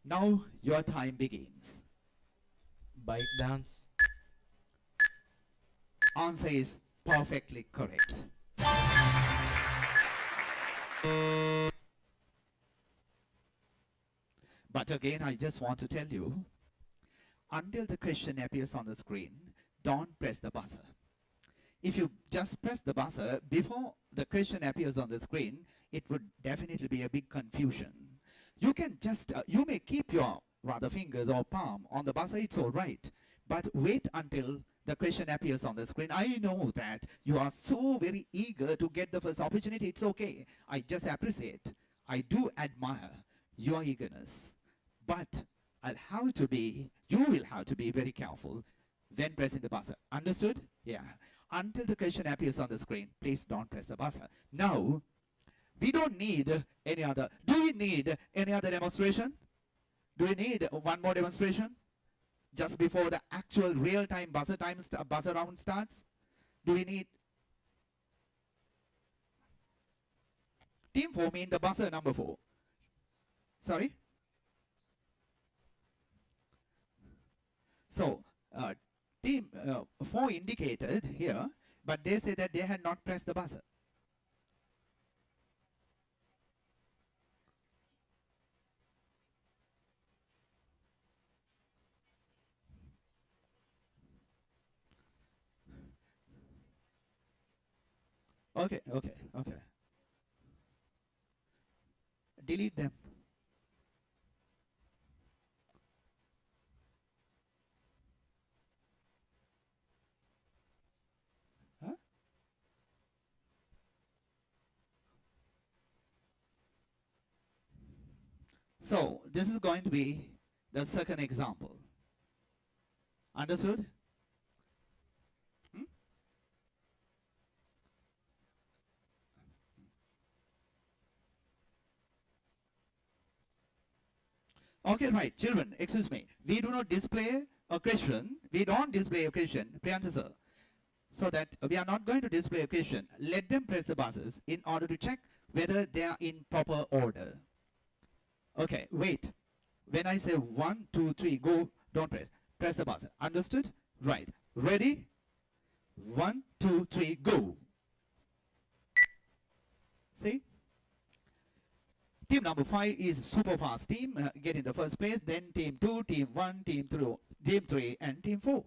Now your time begins. Bike dance. Answer is perfectly correct. But again, I just want to tell you, until the question appears on the screen, don't press the buzzer. if you just press the buzzer before the question appears on the screen, it would definitely be a big confusion. You can just, you may keep your rather fingers or palm on the buzzer, it's all right. But wait until the question appears on the screen. I know that you are so very eager to get the first opportunity. It's okay. I just appreciate. I do admire your eagerness. But you will have to be very careful when pressing the buzzer. Understood? Yeah. Until the question appears on the screen, please don't press the buzzer. Now, we don't need any other. Do we need any other demonstration? Do we need one more demonstration? Just before the actual real-time buzzer round starts? Do we need? Team 4 mean the buzzer number 4. Sorry? So, team 4 indicated here, but they say that they had not pressed the buzzer. Okay. Delete them. Huh? So, this is going to be the second example. Understood? Okay, right, children, excuse me. We do not display a question. We don't display a question, Priyanka sir. So that we are not going to display a question. Let them press the buzzers in order to check whether they are in proper order. Okay, wait. When I say 1, 2, 3, go, don't press. Press the buzzer. Understood? Right. Ready? 1, 2, 3, go. See? Team number 5 is super fast team, getting the first place. Then team 2, team 1, team 3, and team 4.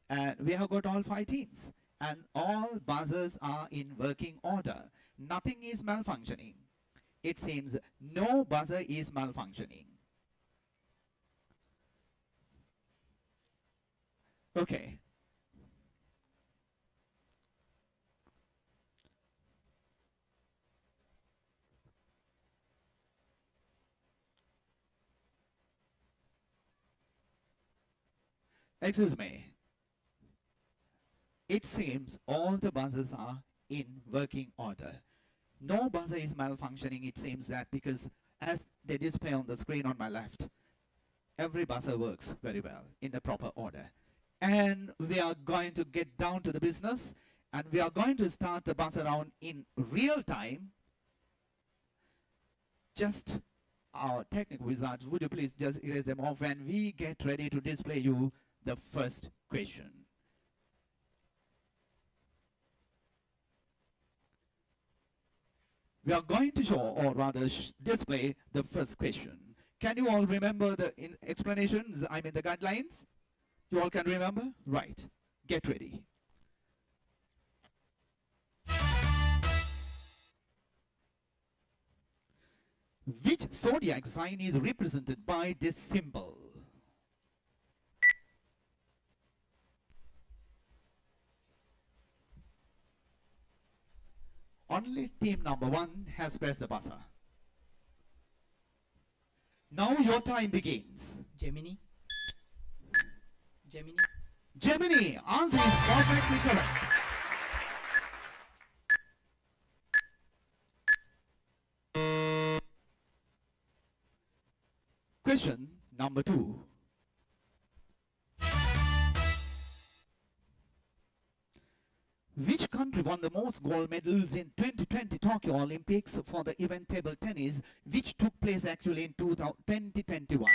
And we have got all 5 teams. And all buzzers are in working order. Nothing is malfunctioning. It seems no buzzer is malfunctioning. Okay. Excuse me. It seems all the buzzers are in working order. No buzzer is malfunctioning, it seems that, because as they display on the screen on my left, every buzzer works very well in the proper order. And we are going to get down to the business, and we are going to start the buzzer round in real time. Just our technical wizards, would you please just erase them off when we get ready to display you the first question. We are going to show, or rather display, the first question. Can you all remember the explanations, I mean the guidelines? You all can remember? Right. Get ready. Which zodiac sign is represented by this symbol? Only team number 1 has pressed the buzzer. Now your time begins. Gemini. Gemini. Gemini, answer is perfectly correct. Question number 2. Which country won the most gold medals in 2020 Tokyo Olympics for the event table tennis, which took place actually in 2021?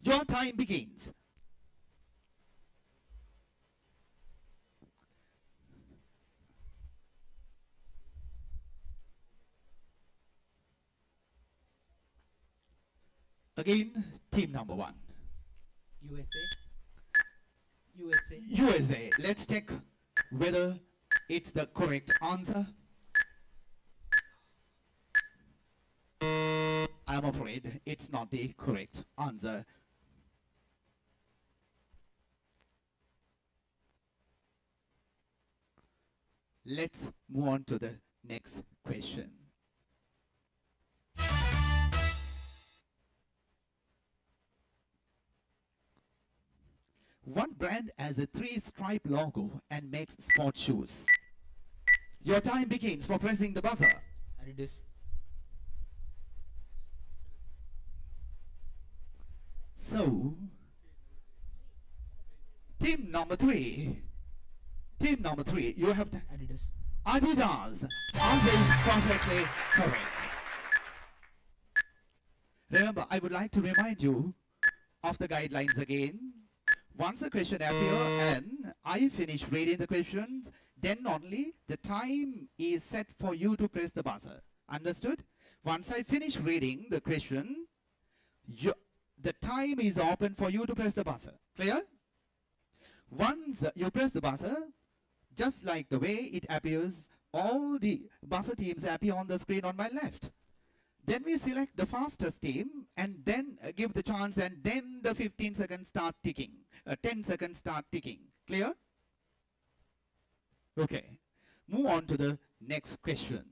Your time begins. Again, team number 1. USA. USA. USA. Let's check whether it's the correct answer. I'm afraid it's not the correct answer. Let's move on to the next question. What brand has a 3-stripe logo and makes sport shoes? Your time begins for pressing the buzzer. Adidas. So, team number three, you have Adidas. Adidas. Answer is perfectly correct. Remember, I would like to remind you of the guidelines again. Once the question appears and I finish reading the questions, then only the time is set for you to press the buzzer. Understood? Once I finish reading the question, the time is open for you to press the buzzer. Clear? Once you press the buzzer, just like the way it appears, all the buzzer teams appear on the screen on my left. Then we select the fastest team and then give the chance, and then the 15 seconds start ticking. 10 seconds start ticking. Clear? Okay. Move on to the next question.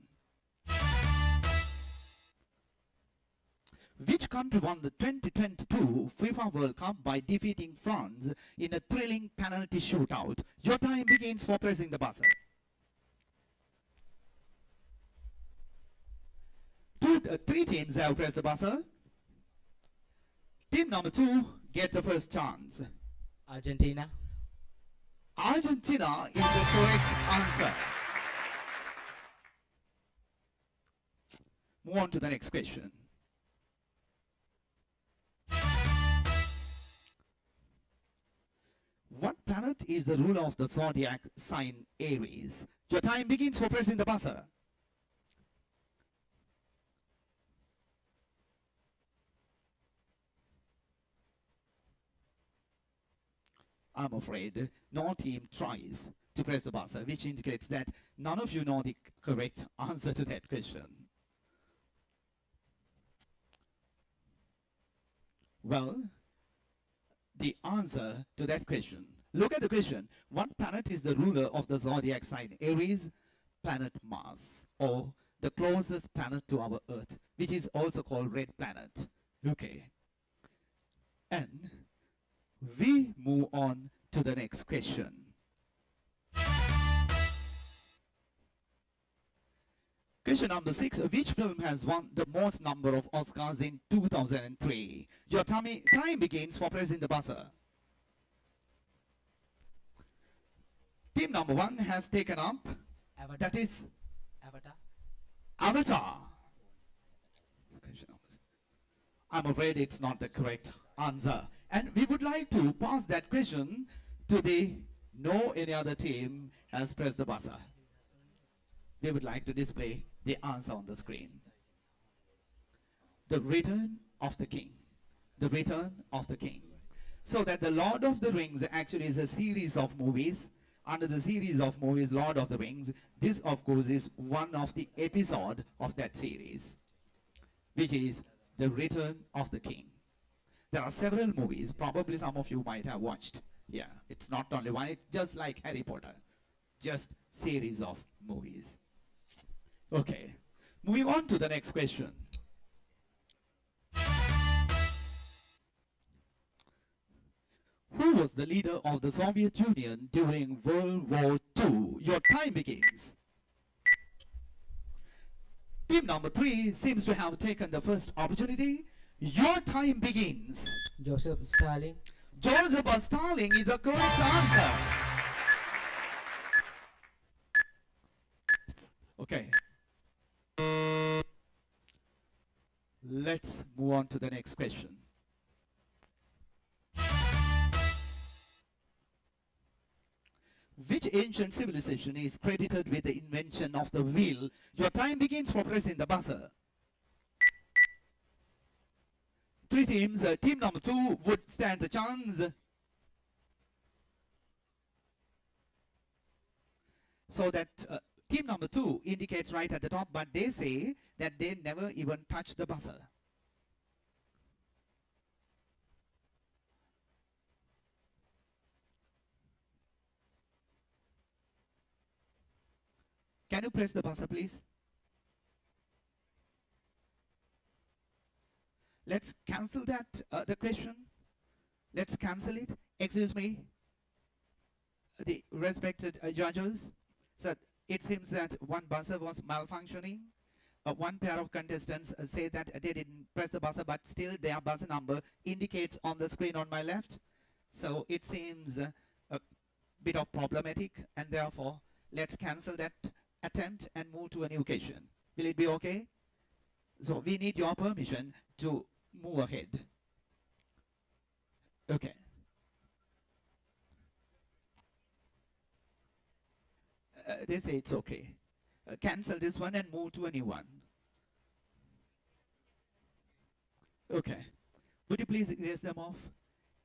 Which country won the 2022 FIFA World Cup by defeating France in a thrilling penalty shootout? Your time begins for pressing the buzzer. Three teams have pressed the buzzer. Team number 2 get the first chance. Argentina. Argentina is the correct answer. Move on to the next question. What planet is the ruler of the zodiac sign Aries? Your time begins for pressing the buzzer. I'm afraid no team tries to press the buzzer, which indicates that none of you know the correct answer to that question. Well, the answer to that question, look at the question. What planet is the ruler of the zodiac sign Aries? Planet Mars, or the closest planet to our Earth, which is also called red planet. Okay. And we move on to the next question. Question number 6. Which film has won the most number of Oscars in 2003? Your time begins for pressing the buzzer. Team number 1 has taken up. Avatar. That is Avatar. Avatar. I'm afraid it's not the correct answer. And we would like to pass that question to the no any other team has pressed the buzzer. We would like to display the answer on the screen. The Return of the King. The Return of the King. So that the Lord of the Rings actually is a series of movies. Under the series of movies Lord of the Rings, this of course is one of the episode of that series, which is The Return of the King. There are several movies, probably some of you might have watched. Yeah, it's not only one, it's just like Harry Potter. Just series of movies. Okay, moving on to the next question. Who was the leader of the Soviet Union during World War II? Your time begins. Team number 3 seems to have taken the first opportunity. Your time begins. Joseph Stalin. Joseph Stalin is a correct answer. Okay. Let's move on to the next question. Which ancient civilization is credited with the invention of the wheel? Your time begins for pressing the buzzer. 3 teams. Team number 2 would stand a chance. So that team number 2 indicates right at the top, but they say that they never even touch the buzzer. Can you press the buzzer, please? Let's cancel that, the question. Let's cancel it. Excuse me, the respected judges. So it seems that one buzzer was malfunctioning. One pair of contestants say that they didn't press the buzzer, but still their buzzer number indicates on the screen on my left. So it seems a bit of problematic, and therefore let's cancel that attempt and move to a new question. Will it be okay? So we need your permission to move ahead. Okay. They say it's okay. Cancel this one and move to a new one. Okay. Would you please erase them off?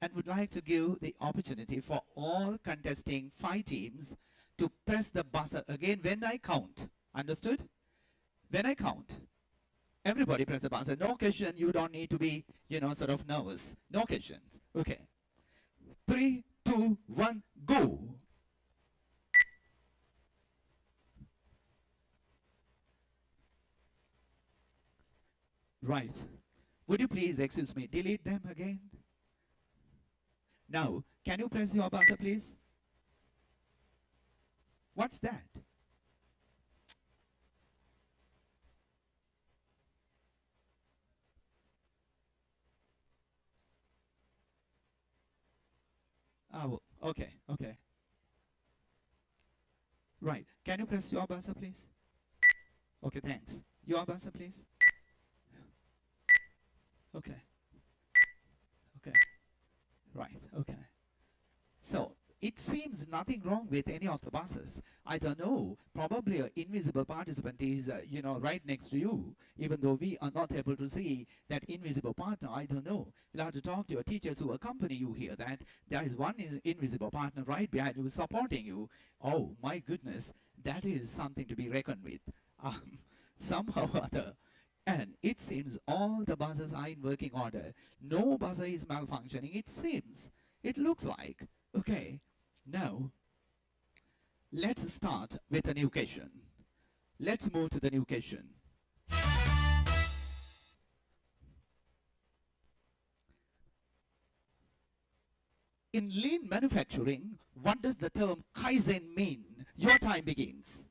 And would like to give the opportunity for all contesting 5 teams to press the buzzer again when I count. Understood? When I count, everybody press the buzzer. No question. You don't need to be, sort of nervous. No questions. Okay. 3, 2, 1, go. Right. Would you please, excuse me, delete them again? Now, can you press your buzzer, please? What's that? Oh, okay, okay. Right. Can you press your buzzer, please? Okay, thanks. Your buzzer, please. Okay. Okay. Right, okay. So, it seems nothing wrong with any of the buzzers. I don't know. Probably an invisible participant is, right next to you, even though we are not able to see that invisible partner. I don't know. You'll have to talk to your teachers who accompany you here, that there is one invisible partner right behind you supporting you. Oh, my goodness. That is something to be reckoned with. Somehow or other. And it seems all the buzzers are in working order. No buzzer is malfunctioning, it seems. It looks like. Okay. Now, let's start with a new question. Let's move to the new question. In lean manufacturing, what does the term Kaizen mean? Your time begins.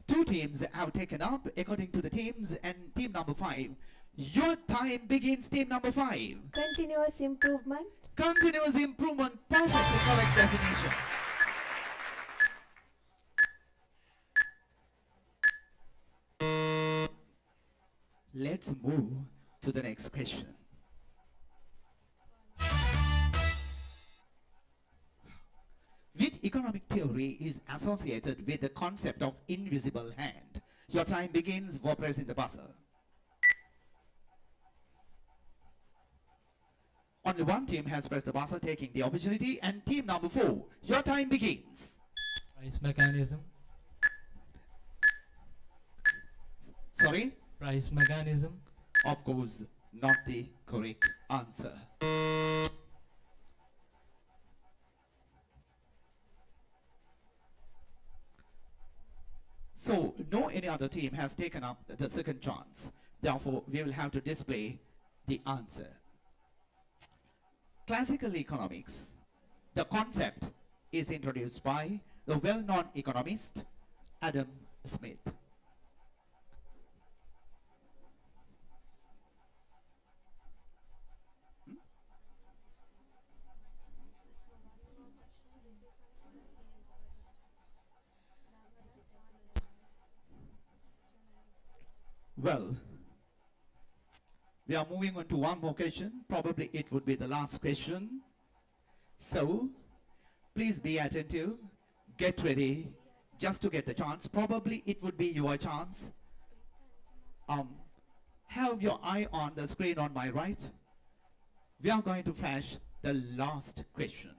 2 teams have taken up according to the teams, and team number 5. Your time begins, team number 5. Continuous improvement. Continuous improvement, perfectly correct definition. Let's move to the next question. Which economic theory is associated with the concept of invisible hand? Your time begins for pressing the buzzer. Only one team has pressed the buzzer, taking the opportunity, and team number 4, your time begins. Price mechanism. Sorry? Price mechanism. Of course, not the correct answer. So, no any other team has taken up the second chance. Therefore, we will have to display the answer. Classical economics. The concept is introduced by the well-known economist Adam Smith. Well, we are moving on to one more question. Probably it would be the last question. So, please be attentive. Get ready just to get the chance. Probably it would be your chance. Have your eye on the screen on my right. We are going to flash the last question.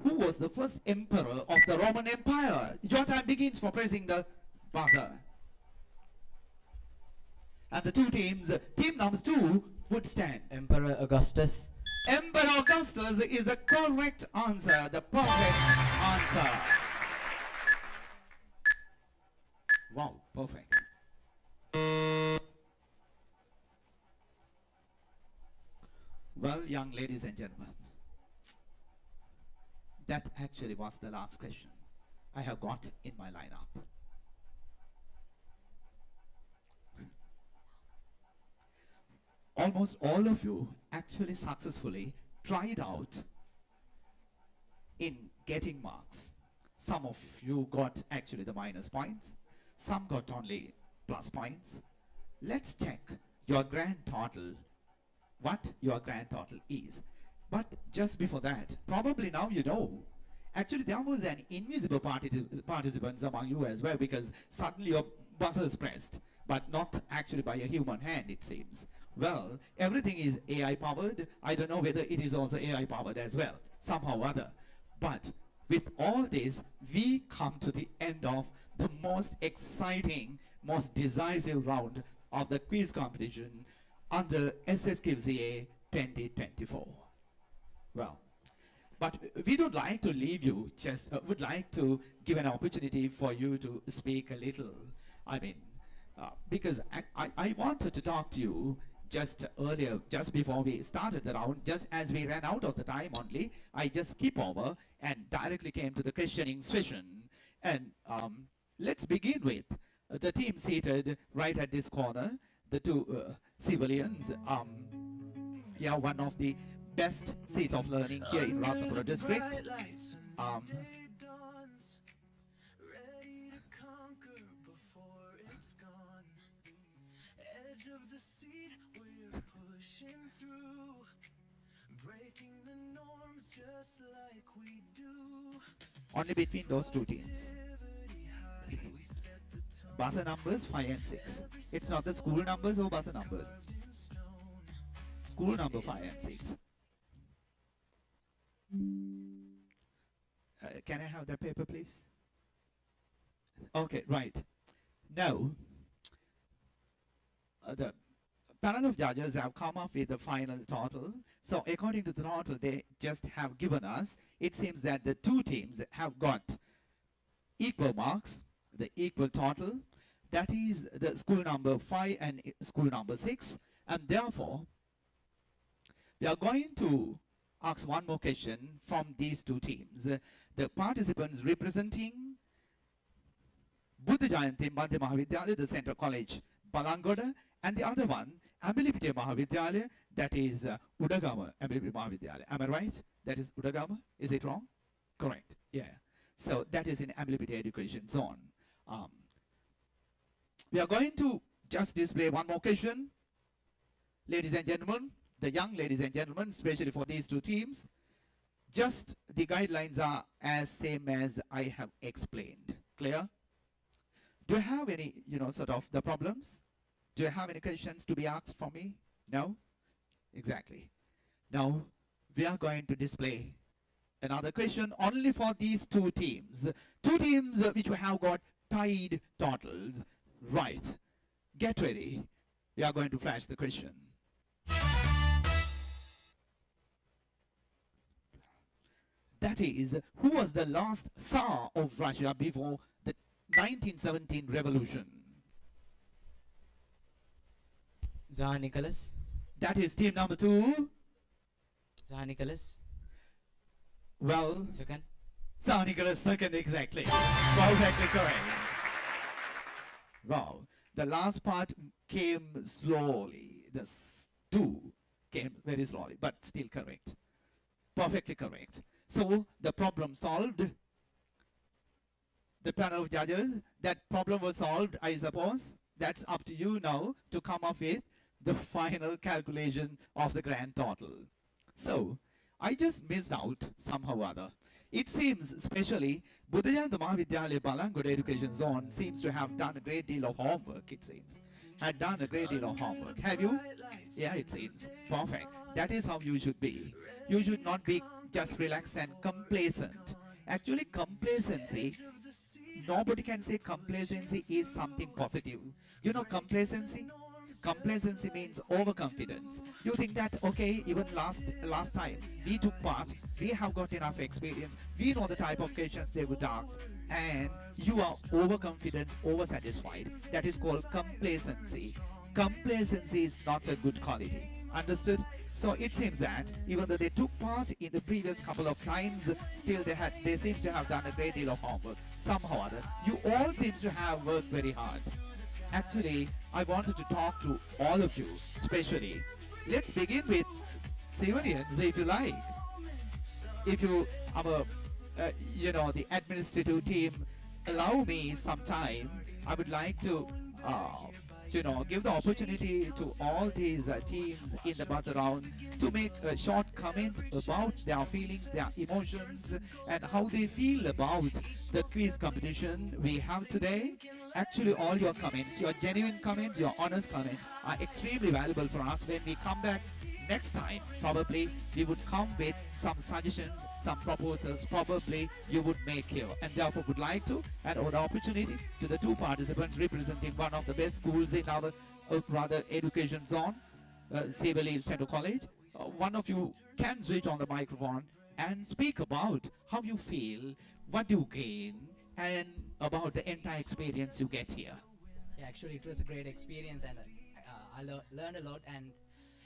who was the first emperor of the Roman Empire? Your time begins for pressing the buzzer. And the two teams, team number 2 would stand. Emperor Augustus. Emperor Augustus is the correct answer, the perfect answer. Wow, perfect. Well, young ladies and gentlemen, that actually was the last question I have got in my lineup. Almost all of you actually successfully tried out in getting marks. Some of you got actually the minus points. Some got only plus points. Let's check your grand total, what your grand total is. But just before that, probably now you know, actually there was an invisible participants among you as well, because suddenly your buzzer is pressed, but not actually by a human hand, it seems. Well, everything is AI powered. I don't know whether it is also AI powered as well, somehow or other. But with all this, we come to the end of the most exciting, most decisive round of the quiz competition under SSQCA 2024. Well, but we don't like to leave you, just would like to give an opportunity for you to speak a little. I mean, because I wanted to talk to you just earlier, just before we started the round, just as we ran out of the time only, I just skip over and directly came to the questioning session. And let's begin with the team seated right at this corner, the two civilians. Yeah, one of the best seats of learning here in Dharmapala district. Ready to conquer before it's gone. Edge of the seat, we're pushing through, breaking the norms just like we do. Only between those two teams. Buzzer numbers 5 and 6. It's not the school numbers or buzzer numbers. School number 5 and 6. Can I have that paper, please? Okay, right. Now, the panel of judges have come up with the final total. So according to the total they just have given us, it seems that the two teams have got equal marks, the equal total. That is the school number 5 and school number 6. And therefore, we are going to ask one more question from these two teams. The participants representing Buddha Jayanti Madhya Mahavidyalaya, the Central College, Balangoda, and the other one, Ambilipitiya Mahavidyalaya, that is Udagama Ambilipitiya Mahavidyalaya. Am I right? That is Udagama? Is it wrong? Correct. Yeah. So that is in Ambilipitiya Education Zone. We are going to just display one more question. Ladies and gentlemen, the young ladies and gentlemen, especially for these two teams, just the guidelines are as same as I have explained. Clear? Do you have any, sort of the problems? Do you have any questions to be asked from me? No? Exactly. Now, we are going to display another question only for these two teams. Two teams which we have got tied totals. Right. Get ready. We are going to flash the question. That is, who was the last Tsar of Russia before the 1917 revolution? Tsar Nicholas. That is team number 2. Tsar Nicholas. Well, Second. Tsar Nicholas II, exactly. Perfectly correct. Wow. The last part came slowly. The 2 came very slowly, but still correct. Perfectly correct. So, the problem solved. The panel of judges, that problem was solved, I suppose. That's up to you now to come up with the final calculation of the grand total. So, I just missed out somehow or other. It seems, especially, Buddhayanta Mahavidyalaya Balangoda Education Zone seems to have done a great deal of homework, it seems. Had done a great deal of homework. Have you? Yeah, it seems. Perfect. That is how you should be. You should not be just relaxed and complacent. Actually, complacency, nobody can say complacency is something positive. You know, complacency means overconfidence. You think that, okay, even last time we took part, we have got enough experience, we know the type of questions they would ask, and you are overconfident, oversatisfied. That is called complacency. Complacency is not a good quality. Understood? So it seems that even though they took part in the previous couple of times, still they seem to have done a great deal of homework somehow or other. You all seem to have worked very hard. Actually, I wanted to talk to all of you, especially. Let's begin with civilians, if you like. If you, the administrative team, allow me some time, I would like to, give the opportunity to all these teams in the buzz around to make a short comment about their feelings, their emotions, and how they feel about the quiz competition we have today. Actually, all your comments, your genuine comments, your honest comments are extremely valuable for us. When we come back next time, probably we would come with some suggestions, some proposals, probably you would make here. And therefore would like to hand over the opportunity to the two participants representing one of the best schools in our education zone, Sibley Central College. One of you can switch on the microphone and speak about how you feel, what you gain, and about the entire experience you get here. Yeah, actually it was a great experience, and I learned a lot. And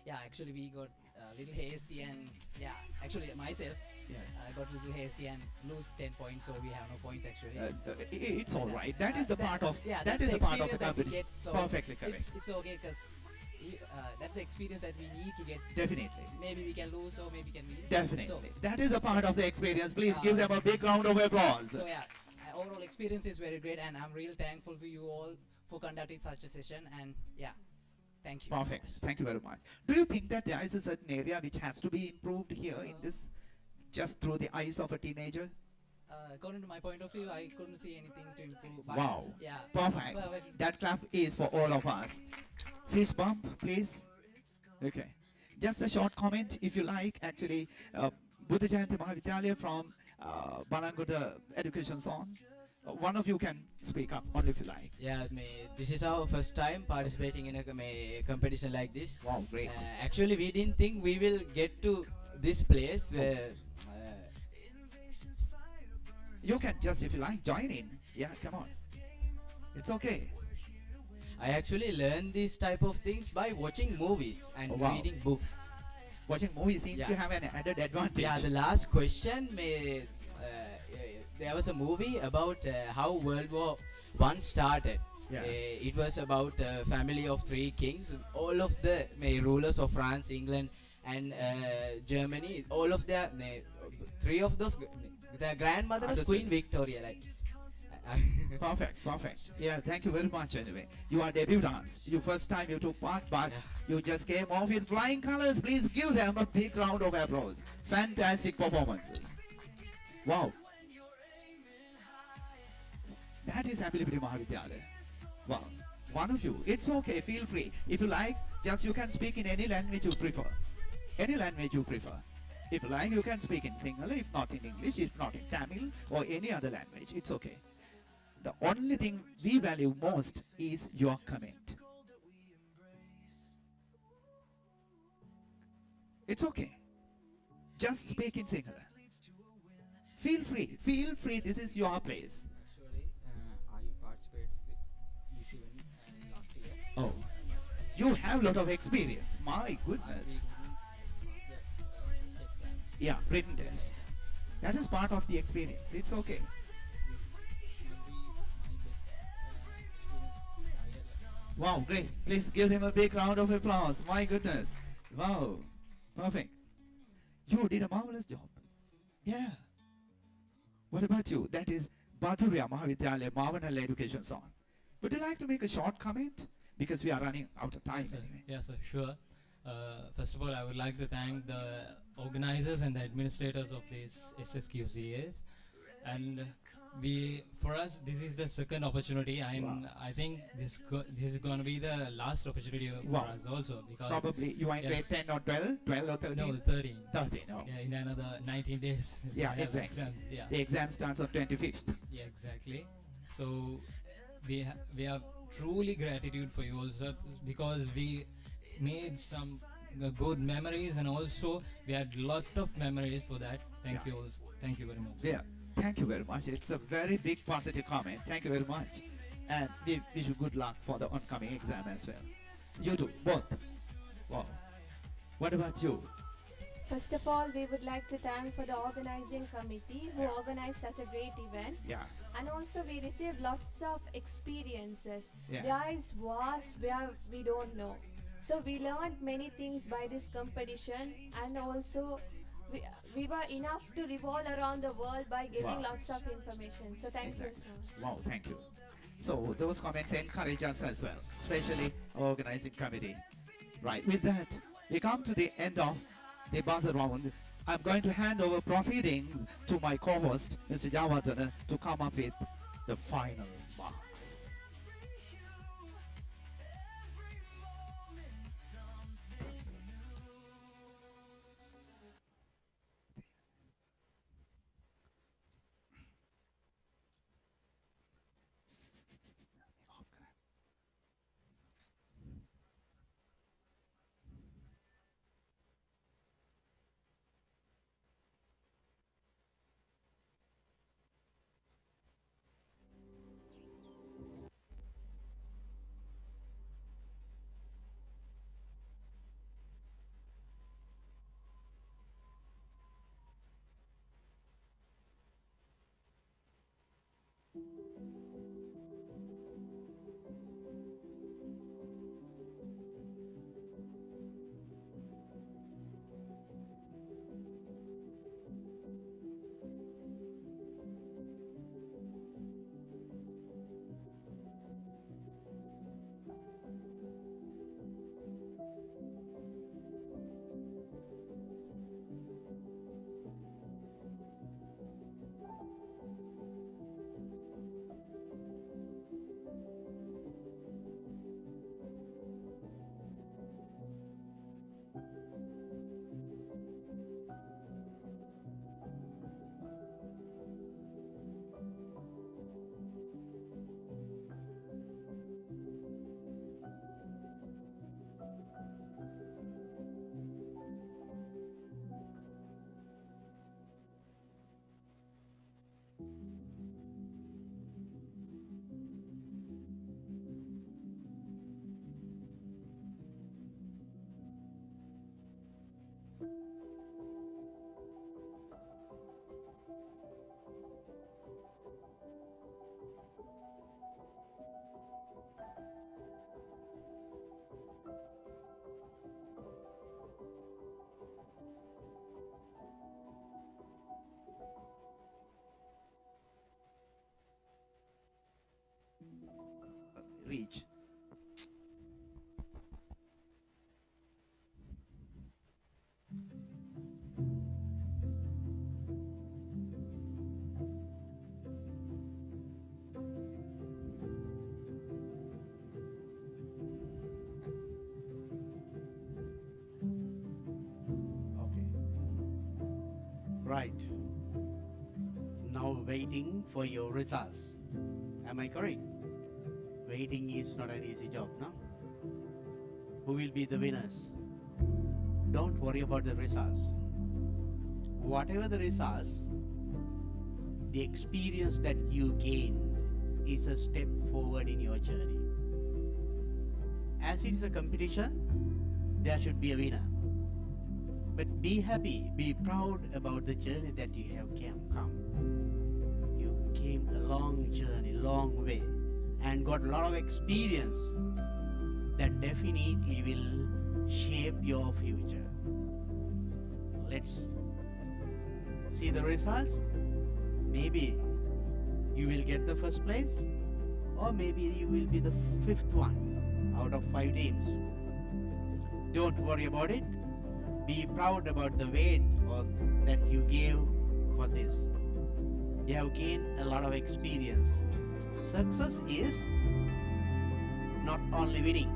yeah, actually we got a little hasty, and yeah, actually myself, I got a little hasty and lose 10 points, so we have no points actually. It's all right. That is the part of yeah, that that's is the the part of the experience that we company. get. So Perfectly correct. it's okay, because that's the experience that we need to get. Definitely. Maybe we can lose, or maybe we can win. Definitely. So, That is a part of the experience. Please give them a big round of applause. so yeah, overall experience is very great, and I'm real thankful for you all for conducting such a session. And yeah, thank you. Perfect. So much. Thank you very much. Do you think that there is a certain area which has to be improved here in this, just through the eyes of a teenager? According to my point of view, I couldn't see anything to improve. But Wow. Yeah. Perfect. That clap is for all of us. Fist bump, please. Okay. Just a short comment, if you like. Actually, Buddha Jayanti Mahavidyalaya from Balangoda Education Zone. One of you can speak up, only if you like. Yeah, this is our first time participating in a competition like this. Wow, great. Actually, we didn't think we will get to this place where. You can just, if you like, join in. Yeah, come on. It's okay. I actually learned these type of things by watching movies and Oh, wow. reading books. Watching movies seems Yeah. to have an added advantage. Yeah, the last question, there was a movie about how World War One started. Yeah. It was about a family of three kings. All of the rulers of France, England, and Germany. All of their three of those. Their grandmother was Understood. Queen Victoria. Like. Perfect, perfect. Yeah, thank you very much anyway. You are debutants. You first time you took part, but you just came off with flying colors. Please give them a big round of applause. Fantastic performances. Wow. That is Abilipuri Mahavidyalaya. Wow. One of you. It's okay. Feel free. If you like, just you can speak in any language you prefer. Any language you prefer. If you like, you can speak in Sinhala, if not in English, if not in Tamil, or any other language. It's okay. The only thing we value most is your comment. It's okay. Just speak in Sinhala. Feel free. Feel free. This is your place. Actually, I participated this event last year. Oh. You have a lot of experience. My goodness. Yeah, written test. That is part of the experience. It's okay. Wow, great. Please give them a big round of applause. My goodness. Wow. Perfect. You did a marvelous job. Yeah. What about you? That is Bhattacharya Mahavidyalaya Mavanala Education Zone. Would you like to make a short comment? Because we are running out of time Yes, sir. anyway. Yes, sir. Sure. First of all, I would like to thank the organizers and the administrators of this SSQCAS. And for us this is the second opportunity, and I think this is going to be the last opportunity for Wow. us also, because Probably you are in grade Yes. 10 or 12, 12 or 13? no 13. 13, oh. Yeah, in another 19 days. we Yeah, have exactly. exams. Yeah. The exam starts on 25th. Yeah, exactly. So we have truly gratitude for you also, because we made some good memories, and also we had lot of memories for that. Thank Yeah. you also. Thank you very much. Yeah, thank you very much. It's a very big positive comment. Thank you very much. And we wish you good luck for the oncoming exam as well. You too, both. Wow. What about you? First of all, we would like to thank for the organizing committee who Yeah. organized such a great event. Yeah, And also we received lots of experiences. Yeah. There is vast where we don't know. So we learned many things by this competition, and also we were enough to revolve around the world by getting Wow. lots of information. So thank you exactly. so much. Wow, thank you. So those comments encourage us as well, especially our organizing committee. Right, with that, we come to the end of the buzzer round. I'm going to hand over proceedings to my co-host, Mr. Javardhana, to come up with the final marks. Reach. Okay. Right. Now waiting for your results. Am I correct? Waiting is not an easy job, no? Who will be the winners? Don't worry about the results. Whatever the results, the experience that you gain is a step forward in your journey. As it is a competition, there should be a winner. But be happy, be proud about the journey that you have come. You came a long journey, long way, and got a lot of experience that definitely will shape your future. Let's see the results. Maybe you will get the first place, or maybe you will be the fifth one out of 5 teams. Don't worry about it. Be proud about the weight that you gave for this. You have gained a lot of experience. Success is not only winning,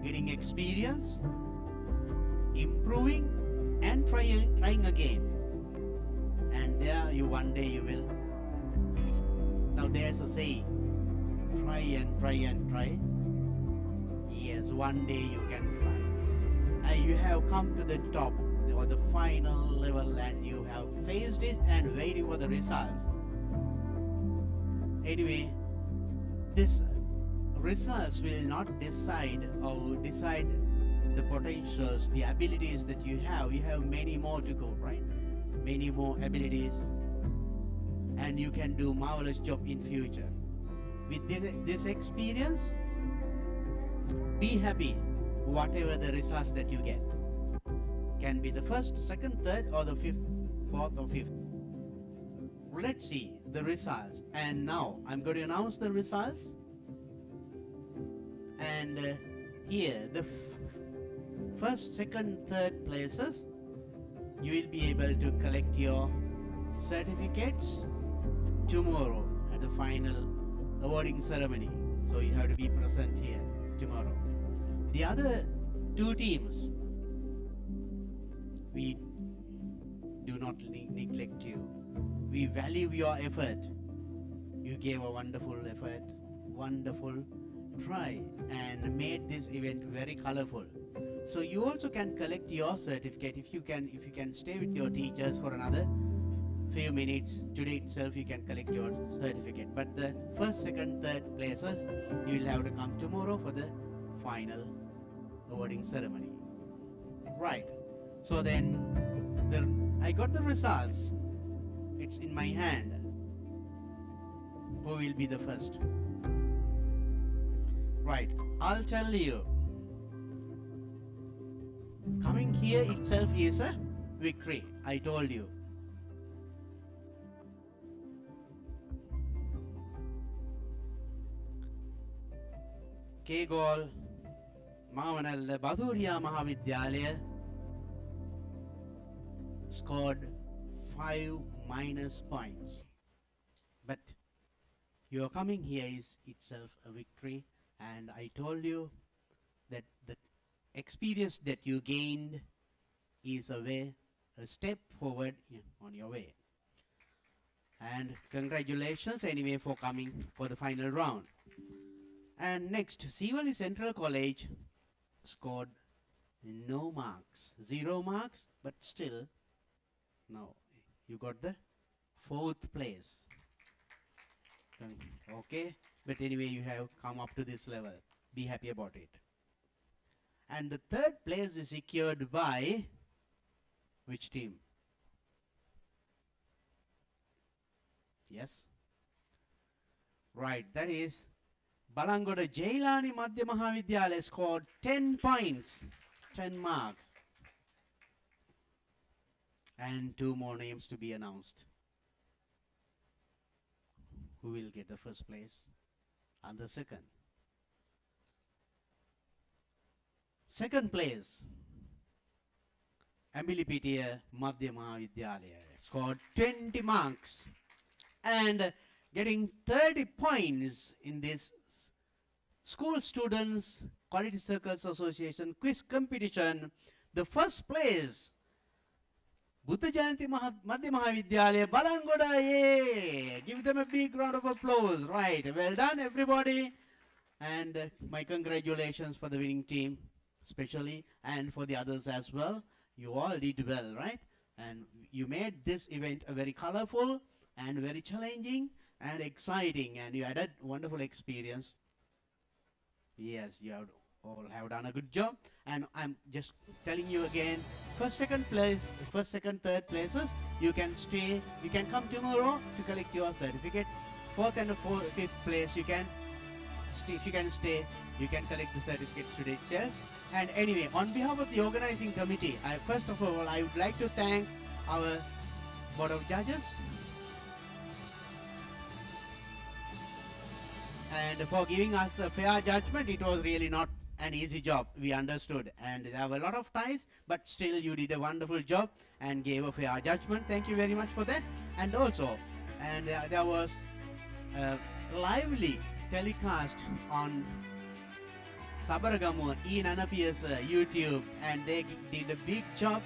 getting experience, improving, and trying again. And there you one day you will. Now there's a saying, try and try and try. Yes, one day you can fly. And you have come to the top or the final level and you have faced it and waiting for the results. Anyway, this results will not decide the potentials, the abilities that you have. You have many more to go, right? Many more abilities, and you can do marvelous job in future. With this experience, be happy whatever the results that you get. Can be the first, second, third, or the fifth, fourth, or fifth. Let's see the results. And now I'm going to announce the results. And here the first, second, third places, you will be able to collect your certificates tomorrow at the final awarding ceremony. So you have to be present here tomorrow. The other two teams, we do not neglect you. We value your effort. You gave a wonderful effort, wonderful try, and made this event very colorful. So you also can collect your certificate if you can stay with your teachers for another few minutes. Today itself you can collect your certificate. But the first, second, third places, you will have to come tomorrow for the final awarding ceremony. Right. So then I got the results. It's in my hand. Who will be the first? Right. I'll tell you. Coming here itself is a victory. I told you. Kegol Mavanalla Baduriya Mahavidyalaya scored 5 minus points. But your coming here is itself a victory, and I told you that the experience that you gained is a step forward on your way. And congratulations anyway for coming for the final round. And next, Sivali Central College scored no marks, 0 marks, but still, no, you got the 4th place. Okay, but anyway, you have come up to this level. Be happy about it. And the 3rd place is secured by which team? Yes? Right, that is Balangoda Jailani Madhya Mahavidyalaya scored 10 points, 10 marks. And 2 more names to be announced. Who will get the first place and the second? Second place, Ambilipitiya Madhya Mahavidyalaya scored 20 marks and getting 30 points in this School Students Quality Circles Association quiz competition. The first place, Buddha Jayanti Madhya Mahavidyalaya Balangoda. Yay! Give them a big round of applause. Right, well done everybody, and my congratulations for the winning team especially, and for the others as well. You all did well, right? And you made this event a very colorful and very challenging and exciting, and you had a wonderful experience. Yes, you have all have done a good job, and I'm just telling you again, first, second place, first, second, third places, you can stay, you can come tomorrow to collect your certificate. 4th and 5th place, you can stay, if you can stay, you can collect the certificates today itself. And anyway, on behalf of the organizing committee, first of all, I would like to thank our board of judges and for giving us a fair judgment. It was really not an easy job, we understood, and there were a lot of ties, but still you did a wonderful job and gave a fair judgment. Thank you very much for that. And also, and there was a lively telecast on Sabaragamu in Anapia's YouTube, and they did a big job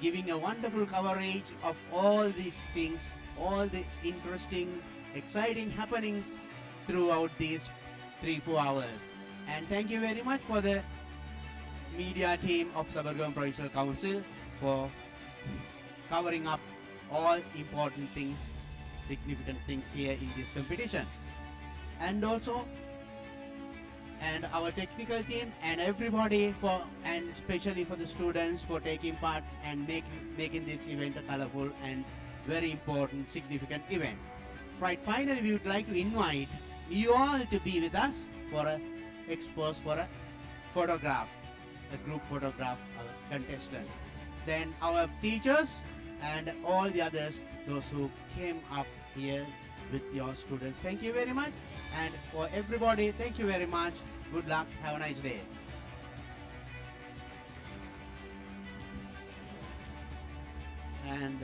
giving a wonderful coverage of all these things, all these interesting, exciting happenings throughout these 3-4 hours. And thank you very much for the media team of Sabaragamu Provincial Council for covering up all important things, significant things here in this competition. And also, and our technical team and everybody for, and especially for the students for taking part and making this event a colorful and very important, significant event. Right, finally we would like to invite you all to be with us for a expose for a photograph, a group photograph of a contestant. Then our teachers and all the others, those who came up here with your students. Thank you very much. And for everybody, thank you very much. Good luck. Have a nice day. And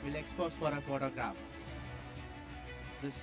we'll expose for a photograph. This